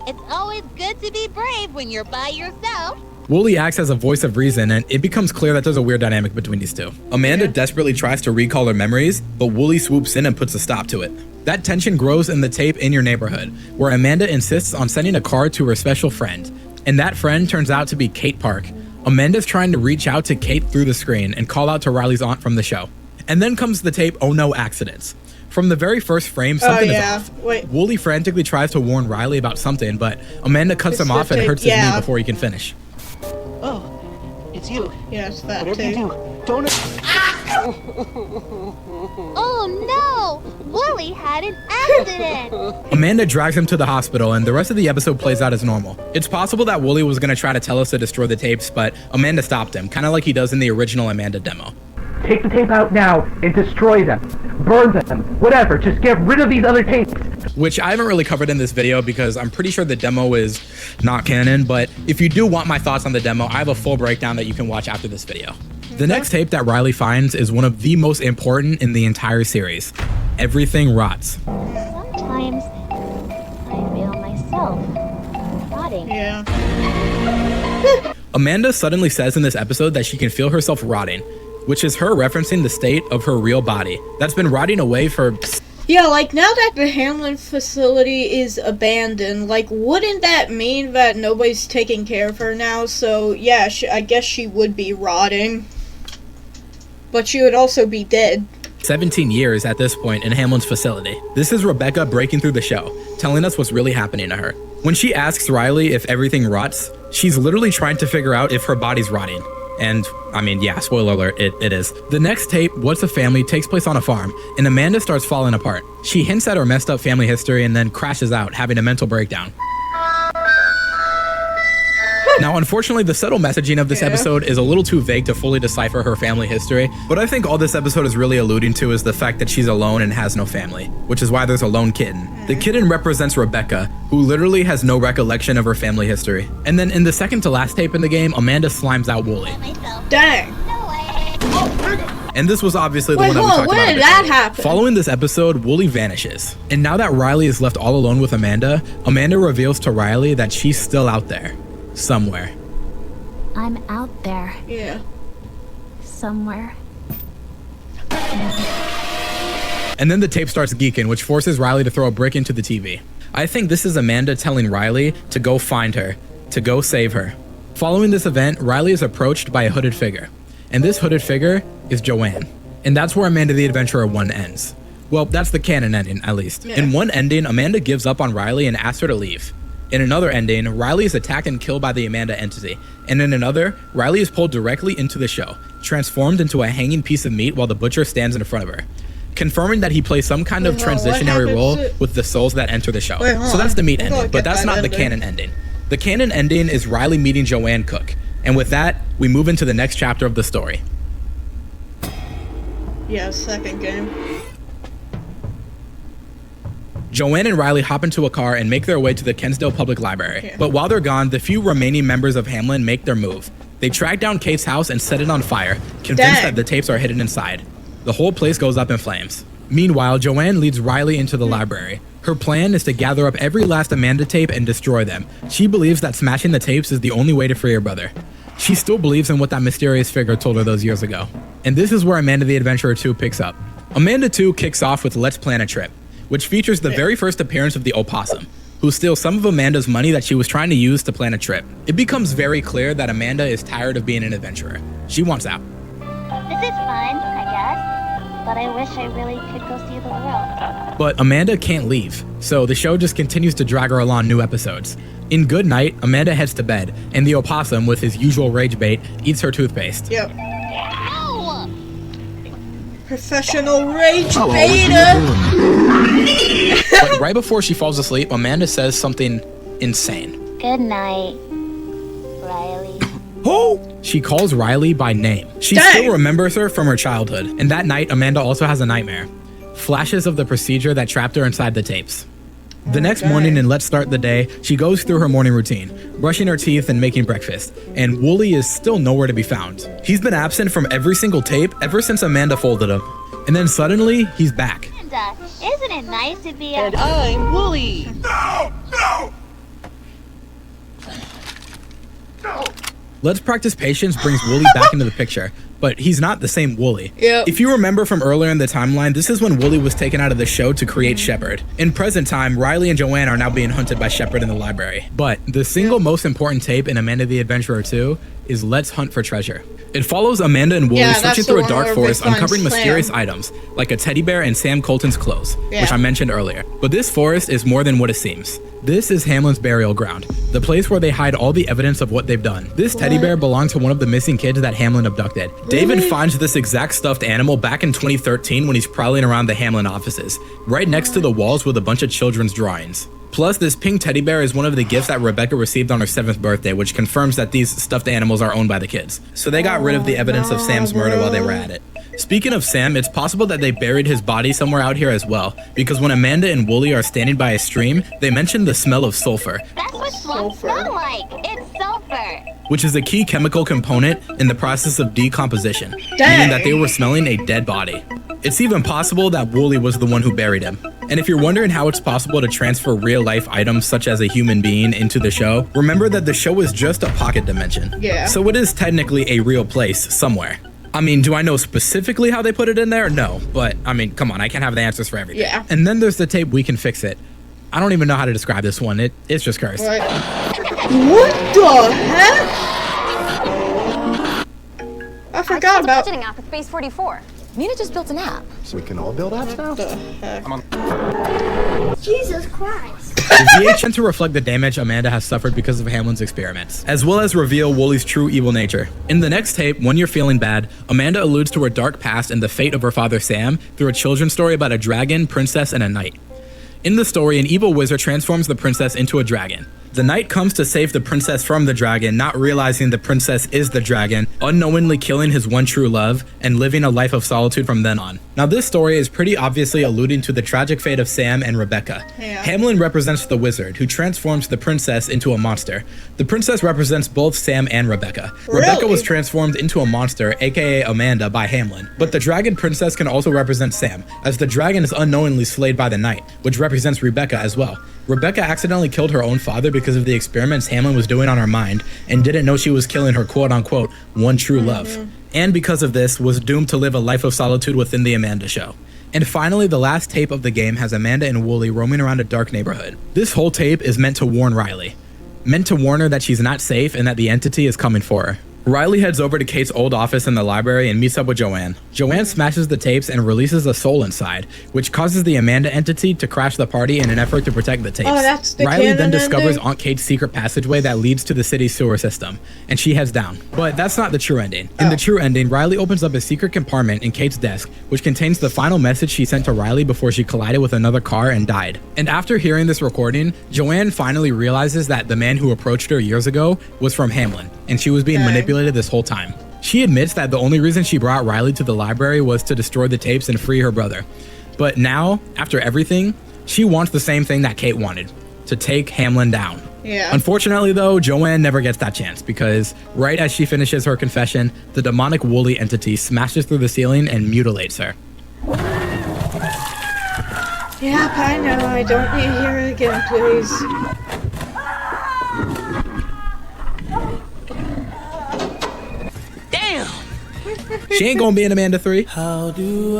It's always good to be brave when you're by yourself. Wooly acts as a voice of reason, and it becomes clear that there's a weird dynamic between these two. Amanda desperately tries to recall her memories, but Wooly swoops in and puts a stop to it. That tension grows in the tape In Your Neighborhood, where Amanda insists on sending a card to her special friend. And that friend turns out to be Kate Park. Amanda's trying to reach out to Kate through the screen and call out to Riley's aunt from the show. And then comes the tape Oh No Accidents. From the very first frame, something is off. Wait. Wooly frantically tries to warn Riley about something, but Amanda cuts him off and hurts his knee before he can finish. Oh, it's you. Yeah, it's that Whatever tape. you do, don't. Oh no! Wooly had an accident! Amanda drags him to the hospital, and the rest of the episode plays out as normal. It's possible that Wooly was going to try to tell us to destroy the tapes, but Amanda stopped him, kind of like he does in the original Amanda demo. Take the tape out now and destroy them. Burn them. Whatever. Just get rid of these other tapes. Which I haven't really covered in this video because I'm pretty sure the demo is not canon, but if you do want my thoughts on the demo, I have a full breakdown that you can watch after this video. The next tape that Riley finds is one of the most important in the entire series. Everything rots. Sometimes I feel myself rotting. Yeah. Amanda suddenly says in this episode that she can feel herself rotting, which is her referencing the state of her real body that's been rotting away for... Yeah, like, now that the Hamlin facility is abandoned, like, wouldn't that mean that nobody's taking care of her now? So, yeah, I guess she would be rotting. But she would also be dead. 17 years at this point in Hamlin's facility. This is Rebecca breaking through the show, telling us what's really happening to her. When she asks Riley if everything rots, she's literally trying to figure out if her body's rotting. And, I mean, yeah, spoiler alert, it is. The next tape, What's a Family, takes place on a farm, and Amanda starts falling apart. She hints at her messed up family history and then crashes out, having a mental breakdown. Now, unfortunately, the subtle messaging of this episode is a little too vague to fully decipher her family history, but I think all this episode is really alluding to is the fact that she's alone and has no family, which is why there's a lone kitten. The kitten represents Rebecca, who literally has no recollection of her family history. And then in the second to last tape in the game, Amanda slimes out Wooly. Dang. And this was obviously the one that we talked about. When did that happen? Following this episode, Wooly vanishes. And now that Riley is left all alone with Amanda, Amanda reveals to Riley that she's still out there. Somewhere. I'm out there. Yeah. Somewhere. And then the tape starts geeking, which forces Riley to throw a brick into the TV. I think this is Amanda telling Riley to go find her, to go save her. Following this event, Riley is approached by a hooded figure. And this hooded figure is Joanne. And that's where Amanda the Adventurer 1 ends. Well, that's the canon ending, at least. Yeah. In one ending, Amanda gives up on Riley and asks her to leave. In another ending, Riley is attacked and killed by the Amanda entity. And in another, Riley is pulled directly into the show, transformed into a hanging piece of meat while the butcher stands in front of her, confirming that he plays some kind of transitionary role with the souls that enter the show. So that's the meat ending, but that's not the canon ending. The canon ending is Riley meeting Joanne Cook. And with that, we move into the next chapter of the story. Yeah, second game. Joanne and Riley hop into a car and make their way to the Kensdale Public Library. Yeah. But while they're gone, the few remaining members of Hamlin make their move. They track down Kate's house and set it on fire, convinced that the tapes are hidden inside. The whole place goes up in flames. Meanwhile, Joanne leads Riley into the library. Her plan is to gather up every last Amanda tape and destroy them. She believes that smashing the tapes is the only way to free her brother. She still believes in what that mysterious figure told her those years ago. And this is where Amanda the Adventurer 2 picks up. Amanda 2 kicks off with Let's Plan a Trip, which features the very first appearance of the opossum, who steals some of Amanda's money that she was trying to use to plan a trip. It becomes very clear that Amanda is tired of being an adventurer. She wants out. This is fun, I guess, but I wish I really could go see the world. But Amanda can't leave, so the show just continues to drag her along new episodes. In Good Night, Amanda heads to bed, and the opossum, with his usual rage bait, eats her toothpaste. Yep. Professional rage beta. But right before she falls asleep, Amanda says something insane. Good night, Riley. Oh! She calls Riley by name. She still remembers her from her childhood, and that night, Amanda also has a nightmare. Flashes of the procedure that trapped her inside the tapes. The next morning in Let's Start the Day, she goes through her morning routine, brushing her teeth and making breakfast, and Wooly is still nowhere to be found. He's been absent from every single tape ever since Amanda folded him. And then suddenly, he's back. And, isn't it nice to be And I'm Wooly. No! No! Let's Practice Patience brings Wooly back into the picture, but he's not the same Wooly. Yep. If you remember from earlier in the timeline, this is when Wooly was taken out of the show to create Shepard. In present time, Riley and Joanne are now being hunted by Shepard in the library. But the single most important tape in Amanda the Adventurer 2 is Let's Hunt for Treasure. It follows Amanda and Wooly Yeah, searching that's the through a one dark where forest, they find uncovering mysterious Sam. items, like a teddy bear and Sam Colton's clothes, Yeah. which I mentioned earlier. But this forest is more than what it seems. This is Hamlin's burial ground, the place where they hide all the evidence of what they've done. This teddy bear belonged to one of the missing kids that Hamlin abducted. David finds this exact stuffed animal back in 2013 when he's prowling around the Hamlin offices, right next to the walls with a bunch of children's drawings. Plus, this pink teddy bear is one of the gifts that Rebecca received on her 7th birthday, which confirms that these stuffed animals are owned by the kids. So they got rid of the evidence of Sam's murder while they were at it. Speaking of Sam, it's possible that they buried his body somewhere out here as well, because when Amanda and Wooly are standing by a stream, they mention the smell of sulfur, That's what slugs smell like. It's sulfur. which is a key chemical component in the process of decomposition, meaning Dang. that they were smelling a dead body. It's even possible that Wooly was the one who buried him. And if you're wondering how it's possible to transfer real-life items such as a human being into the show, remember that the show is just a pocket dimension. Yeah. So it is technically a real place somewhere. I mean, do I know specifically how they put it in there? No, but I mean, come on, I can't have the answers for everything. Yeah. And then there's the tape We Can Fix It. I don't even know how to describe this one. It's just cursed. What the heck? I forgot about budgeting app with Base 44. Nina just built an app. So we can all build apps now? Jesus Christ. The VH meant to reflect the damage Amanda has suffered because of Hamlin's experiments, as well as reveal Wooly's true evil nature. In the next tape, When You're Feeling Bad, Amanda alludes to her dark past and the fate of her father Sam through a children's story about a dragon, princess, and a knight. In the story, an evil wizard transforms the princess into a dragon. The knight comes to save the princess from the dragon, not realizing the princess is the dragon, unknowingly killing his one true love, and living a life of solitude from then on. Now this story is pretty obviously alluding to the tragic fate of Sam and Rebecca. Yeah. Hamlin represents the wizard, who transforms the princess into a monster. The princess represents both Sam and Rebecca. Rebecca was transformed into a monster, aka Amanda, by Hamlin. But the dragon princess can also represent Sam, as the dragon is unknowingly slayed by the knight, which represents Rebecca as well. Rebecca accidentally killed her own father because of the experiments Hamlin was doing on her mind and didn't know she was killing her quote-unquote one true love. And because of this, was doomed to live a life of solitude within the Amanda show. And finally, the last tape of the game has Amanda and Wooly roaming around a dark neighborhood. This whole tape is meant to warn Riley. Meant to warn her that she's not safe and that the entity is coming for her. Riley heads over to Kate's old office in the library and meets up with Joanne. Joanne smashes the tapes and releases a soul inside, which causes the Amanda entity to crash the party in an effort to protect the tapes. Oh, that's the Riley then canon discovers ending? Aunt Kate's secret passageway that leads to the city's sewer system, and she heads down. But that's not the true ending. In the true ending, Riley opens up a secret compartment in Kate's desk, which contains the final message she sent to Riley before she collided with another car and died. And after hearing this recording, Joanne finally realizes that the man who approached her years ago was from Hamlin, and she was being manipulated this whole time. She admits that the only reason she brought Riley to the library was to destroy the tapes and free her brother. But now, after everything, she wants the same thing that Kate wanted, to take Hamlin down. Yeah. Unfortunately though, Joanne never gets that chance because right as she finishes her confession, the demonic Wooly entity smashes through the ceiling and mutilates her. Yep, I know. I don't need to hear it again, please. She ain't gonna be in Amanda 3.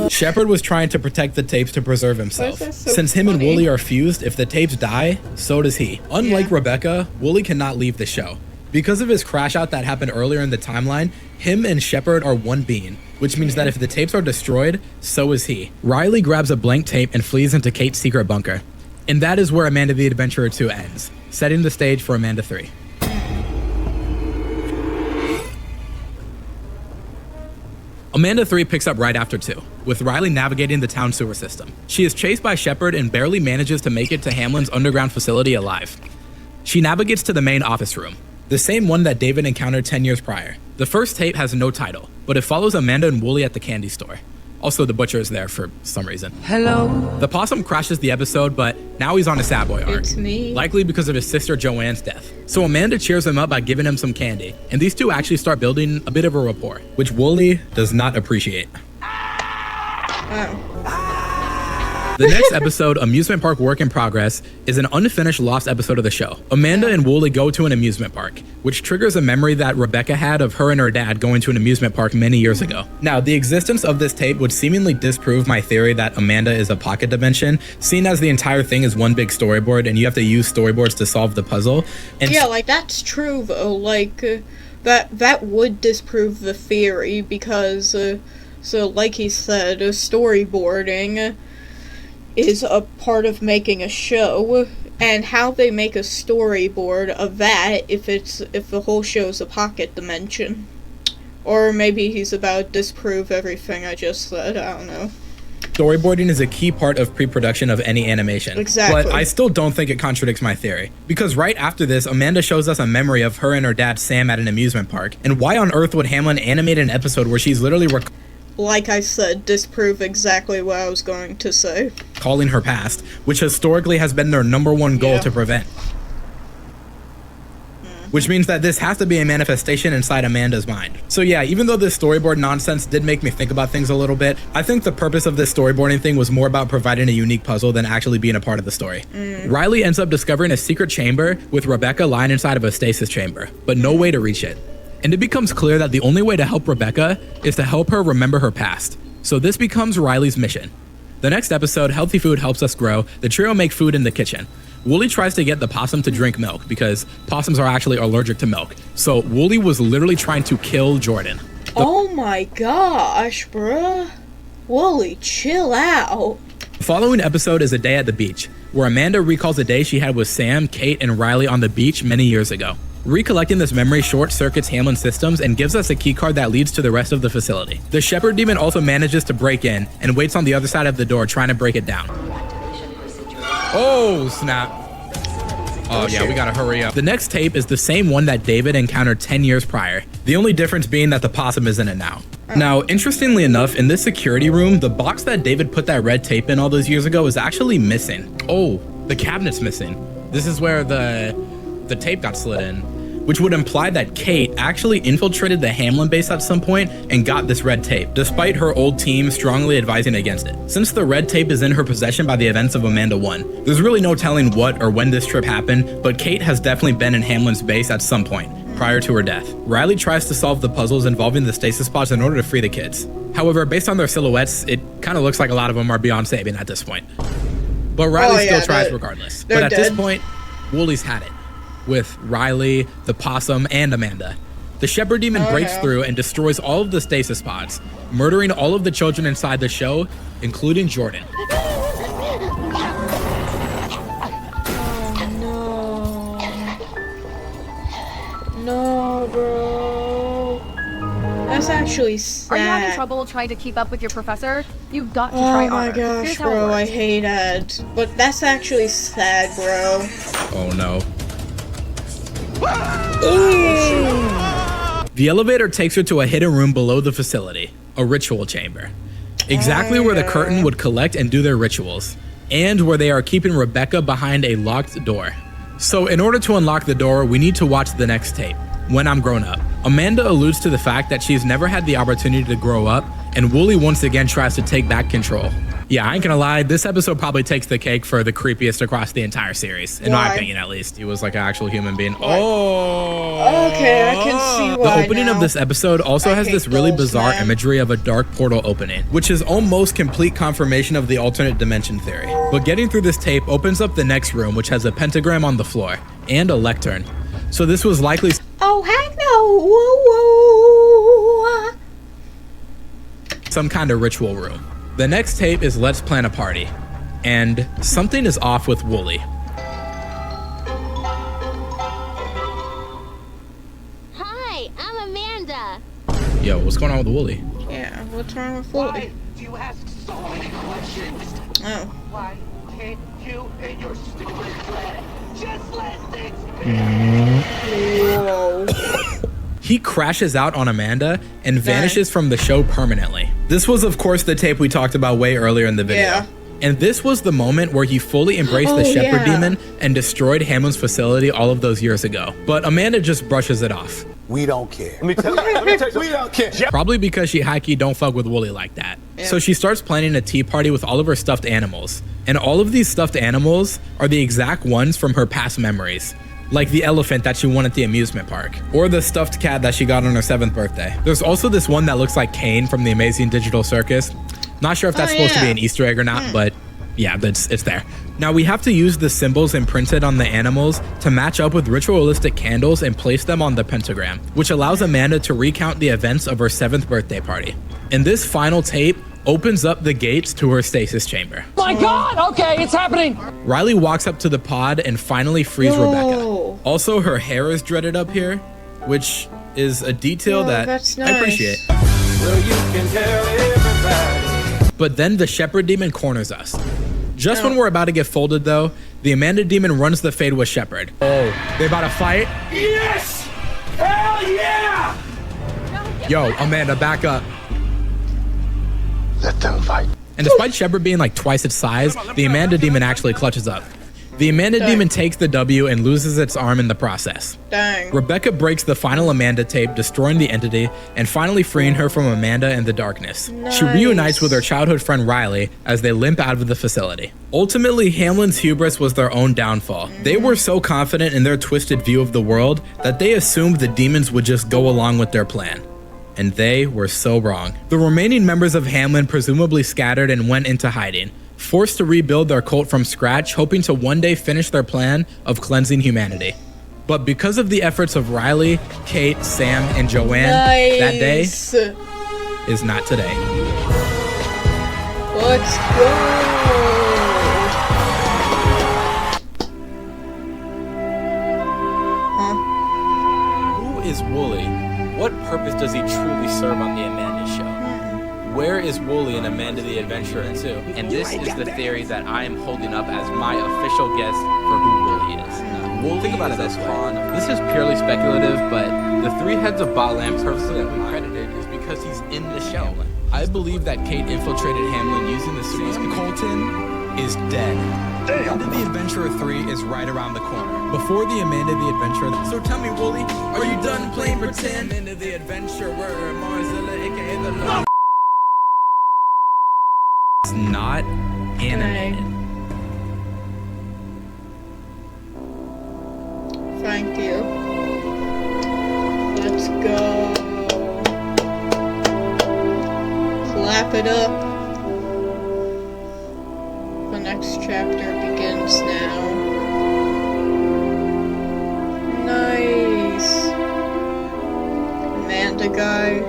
Shepard was trying to protect the tapes to preserve himself. Since him and Wooly are fused, if the tapes die, so does he. Unlike Rebecca, Wooly cannot leave the show. Because of his crash out that happened earlier in the timeline, him and Shepard are one being, which means that if the tapes are destroyed, so is he. Riley grabs a blank tape and flees into Kate's secret bunker. And that is where Amanda the Adventurer 2 ends, setting the stage for Amanda 3. Amanda 3 picks up right after 2, with Riley navigating the town sewer system. She is chased by Shepard and barely manages to make it to Hamlin's underground facility alive. She navigates to the main office room, the same one that David encountered 10 years prior. The first tape has no title, but it follows Amanda and Wooly at the candy store. Also, the butcher is there for some reason. Hello? The possum crashes the episode, but now he's on a sad boy arc. It's me. Likely because of his sister Joanne's death. So Amanda cheers him up by giving him some candy, and these two actually start building a bit of a rapport, which Wooly does not appreciate. Oh. The next episode, Amusement Park Work in Progress, is an unfinished lost episode of the show. Amanda and Wooly go to an amusement park, which triggers a memory that Rebecca had of her and her dad going to an amusement park many years ago. Now, the existence of this tape would seemingly disprove my theory that Amanda is a pocket dimension, seeing as the entire thing is one big storyboard and you have to use storyboards to solve the puzzle. And yeah, like, that's true, though. Like, that would disprove the theory, because so like he said, storyboarding is a part of making a show, and how they make a storyboard of that if the whole show's a pocket dimension. Or maybe he's about to disprove everything I just said, I don't know. Storyboarding is a key part of pre-production of any animation. Exactly. But I still don't think it contradicts my theory. Because right after this, Amanda shows us a memory of her and her dad Sam at an amusement park. And why on earth would Hamlin animate an episode where she's literally like I said, disprove exactly what I was going to say. Calling her past, which historically has been their #1 goal to prevent. Which means that this has to be a manifestation inside Amanda's mind. So yeah, even though this storyboard nonsense did make me think about things a little bit, I think the purpose of this storyboarding thing was more about providing a unique puzzle than actually being a part of the story. Riley ends up discovering a secret chamber with Rebecca lying inside of a stasis chamber, but no way to reach it. And it becomes clear that the only way to help Rebecca is to help her remember her past. So this becomes Riley's mission. The next episode, Healthy Food Helps Us Grow, the trio make food in the kitchen. Wooly tries to get the possum to drink milk because possums are actually allergic to milk. So Wooly was literally trying to kill Jordan. Oh my gosh, bruh. Wooly, chill out. The following episode is A Day at the Beach, where Amanda recalls a day she had with Sam, Kate, and Riley on the beach many years ago. Recollecting this memory short-circuits Hamlin's systems and gives us a keycard that leads to the rest of the facility. The Shepherd Demon also manages to break in and waits on the other side of the door trying to break it down. Oh, snap. Oh yeah, we gotta hurry up. The next tape is the same one that David encountered 10 years prior. The only difference being that the possum is in it now. Now, interestingly enough, in this security room, the box that David put that red tape in all those years ago is actually missing. Oh, the cabinet's missing. This is where the tape got slid in, which would imply that Kate actually infiltrated the Hamlin base at some point and got this red tape, despite her old team strongly advising against it. Since the red tape is in her possession by the events of Amanda 1, there's really no telling what or when this trip happened, but Kate has definitely been in Hamlin's base at some point, prior to her death. Riley tries to solve the puzzles involving the stasis pods in order to free the kids. However, based on their silhouettes, it kind of looks like a lot of them are beyond saving at this point. But Riley still tries regardless. But at this point, Wooly's had it, with Riley, the possum, and Amanda. The Shepherd Demon breaks through and destroys all of the stasis pods, murdering all of the children inside the show, including Jordan. No, bro. That's actually sad. Are you having trouble trying to keep up with your professor? You've got to try harder. Oh my gosh, bro, I hate ads. But that's actually sad, bro. Oh no. The elevator takes her to a hidden room below the facility, a ritual chamber. Exactly where the curtain would collect and do their rituals, and where they are keeping Rebecca behind a locked door. So in order to unlock the door, we need to watch the next tape, When I'm Grown Up. Amanda alludes to the fact that she's never had the opportunity to grow up, and Wooly once again tries to take back control. Yeah, I ain't gonna lie, this episode probably takes the cake for the creepiest across the entire series, in my opinion at least. He was like an actual human being. Oh! Okay, I can see why. The opening of this episode also has this really bizarre imagery of a dark portal opening, which is almost complete confirmation of the alternate dimension theory. But getting through this tape opens up the next room, which has a pentagram on the floor, and a lectern. So this was likely oh, heck no! some kind of ritual room. The next tape is Let's Plan a Party, and something is off with Wooly. Hi, I'm Amanda. Yo, what's going on with Wooly? Yeah, what's wrong with Wooly? Why do you ask so many questions? Oh. Why can't you and your stupid plan just let things Whoa. He crashes out on Amanda and vanishes from the show permanently. This was, of course, the tape we talked about way earlier in the video. Yeah. And this was the moment where he fully embraced the Shepherd Demon and destroyed Hamlin's facility all of those years ago. But Amanda just brushes it off. We don't care. Let me tell you, we don't care. Probably because she high-key don't fuck with Wooly like that. Yeah. So she starts planning a tea party with all of her stuffed animals. And all of these stuffed animals are the exact ones from her past memories. Like the elephant that she won at the amusement park, or the stuffed cat that she got on her 7th birthday. There's also this one that looks like Kane from the Amazing Digital Circus. Not sure if that's supposed to be an Easter egg or not, but Yeah, it's there. Now we have to use the symbols imprinted on the animals to match up with ritualistic candles and place them on the pentagram, which allows Amanda to recount the events of her 7th birthday party. And this final tape opens up the gates to her stasis chamber. My God! Okay, it's happening! Riley walks up to the pod and finally frees Whoa. Rebecca. Also, her hair is dreaded up here, which is a detail that that's I nice. appreciate. Well, you can tell everybody. But then the Shepherd Demon corners us. Just when we're about to get folded though, the Amanda Demon runs the fade with Shepherd. Oh, they about to fight? Yes! Hell yeah! Yo, Amanda, back up. Let them fight. And despite Shepherd being like twice its size, the Amanda Demon actually clutches up. The Amanda Demon takes the W and loses its arm in the process. Dang. Rebecca breaks the final Amanda tape, destroying the entity and finally freeing her from Amanda and the darkness. She reunites with her childhood friend Riley as they limp out of the facility. Ultimately, Hamlin's hubris was their own downfall. They were so confident in their twisted view of the world that they assumed the demons would just go along with their plan. And they were so wrong. The remaining members of Hamlin presumably scattered and went into hiding, forced to rebuild their cult from scratch, hoping to one day finish their plan of cleansing humanity. But because of the efforts of Riley, Kate, Sam, and Joanne, that day is not today. Let's go! Who is Wooly? What purpose does he truly serve on the Amanda Show? Where is Wooly in Amanda the Adventurer 2? And this is the theory that I am holding up as my official guess for who Wooly is. Wooly, think about it this way. This is purely speculative, but the 3 heads of Baalam purpose that we credited is because he's in the show. I believe that Kate infiltrated Hamlin using the series. Colton is dead. Amanda the Adventurer 3 is right around the corner. Before the Amanda the Adventurer. So tell me, Wooly, are you done playing pretend? Amanda the Adventurer, Marzilla, aka the Lord. It's not animated. Thank you. Let's go. Clap it up. The next chapter begins now. Nice. Amanda guy.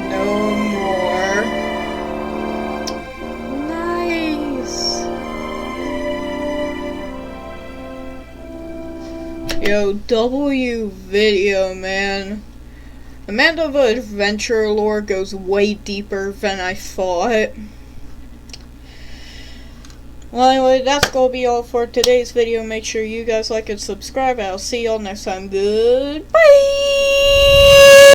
No more. Nice. Yo, W video, man. Amanda the Adventurer lore goes way deeper than I thought. Well, anyway, that's gonna be all for today's video. Make sure you guys like and subscribe. I'll see y'all next time. Goodbye!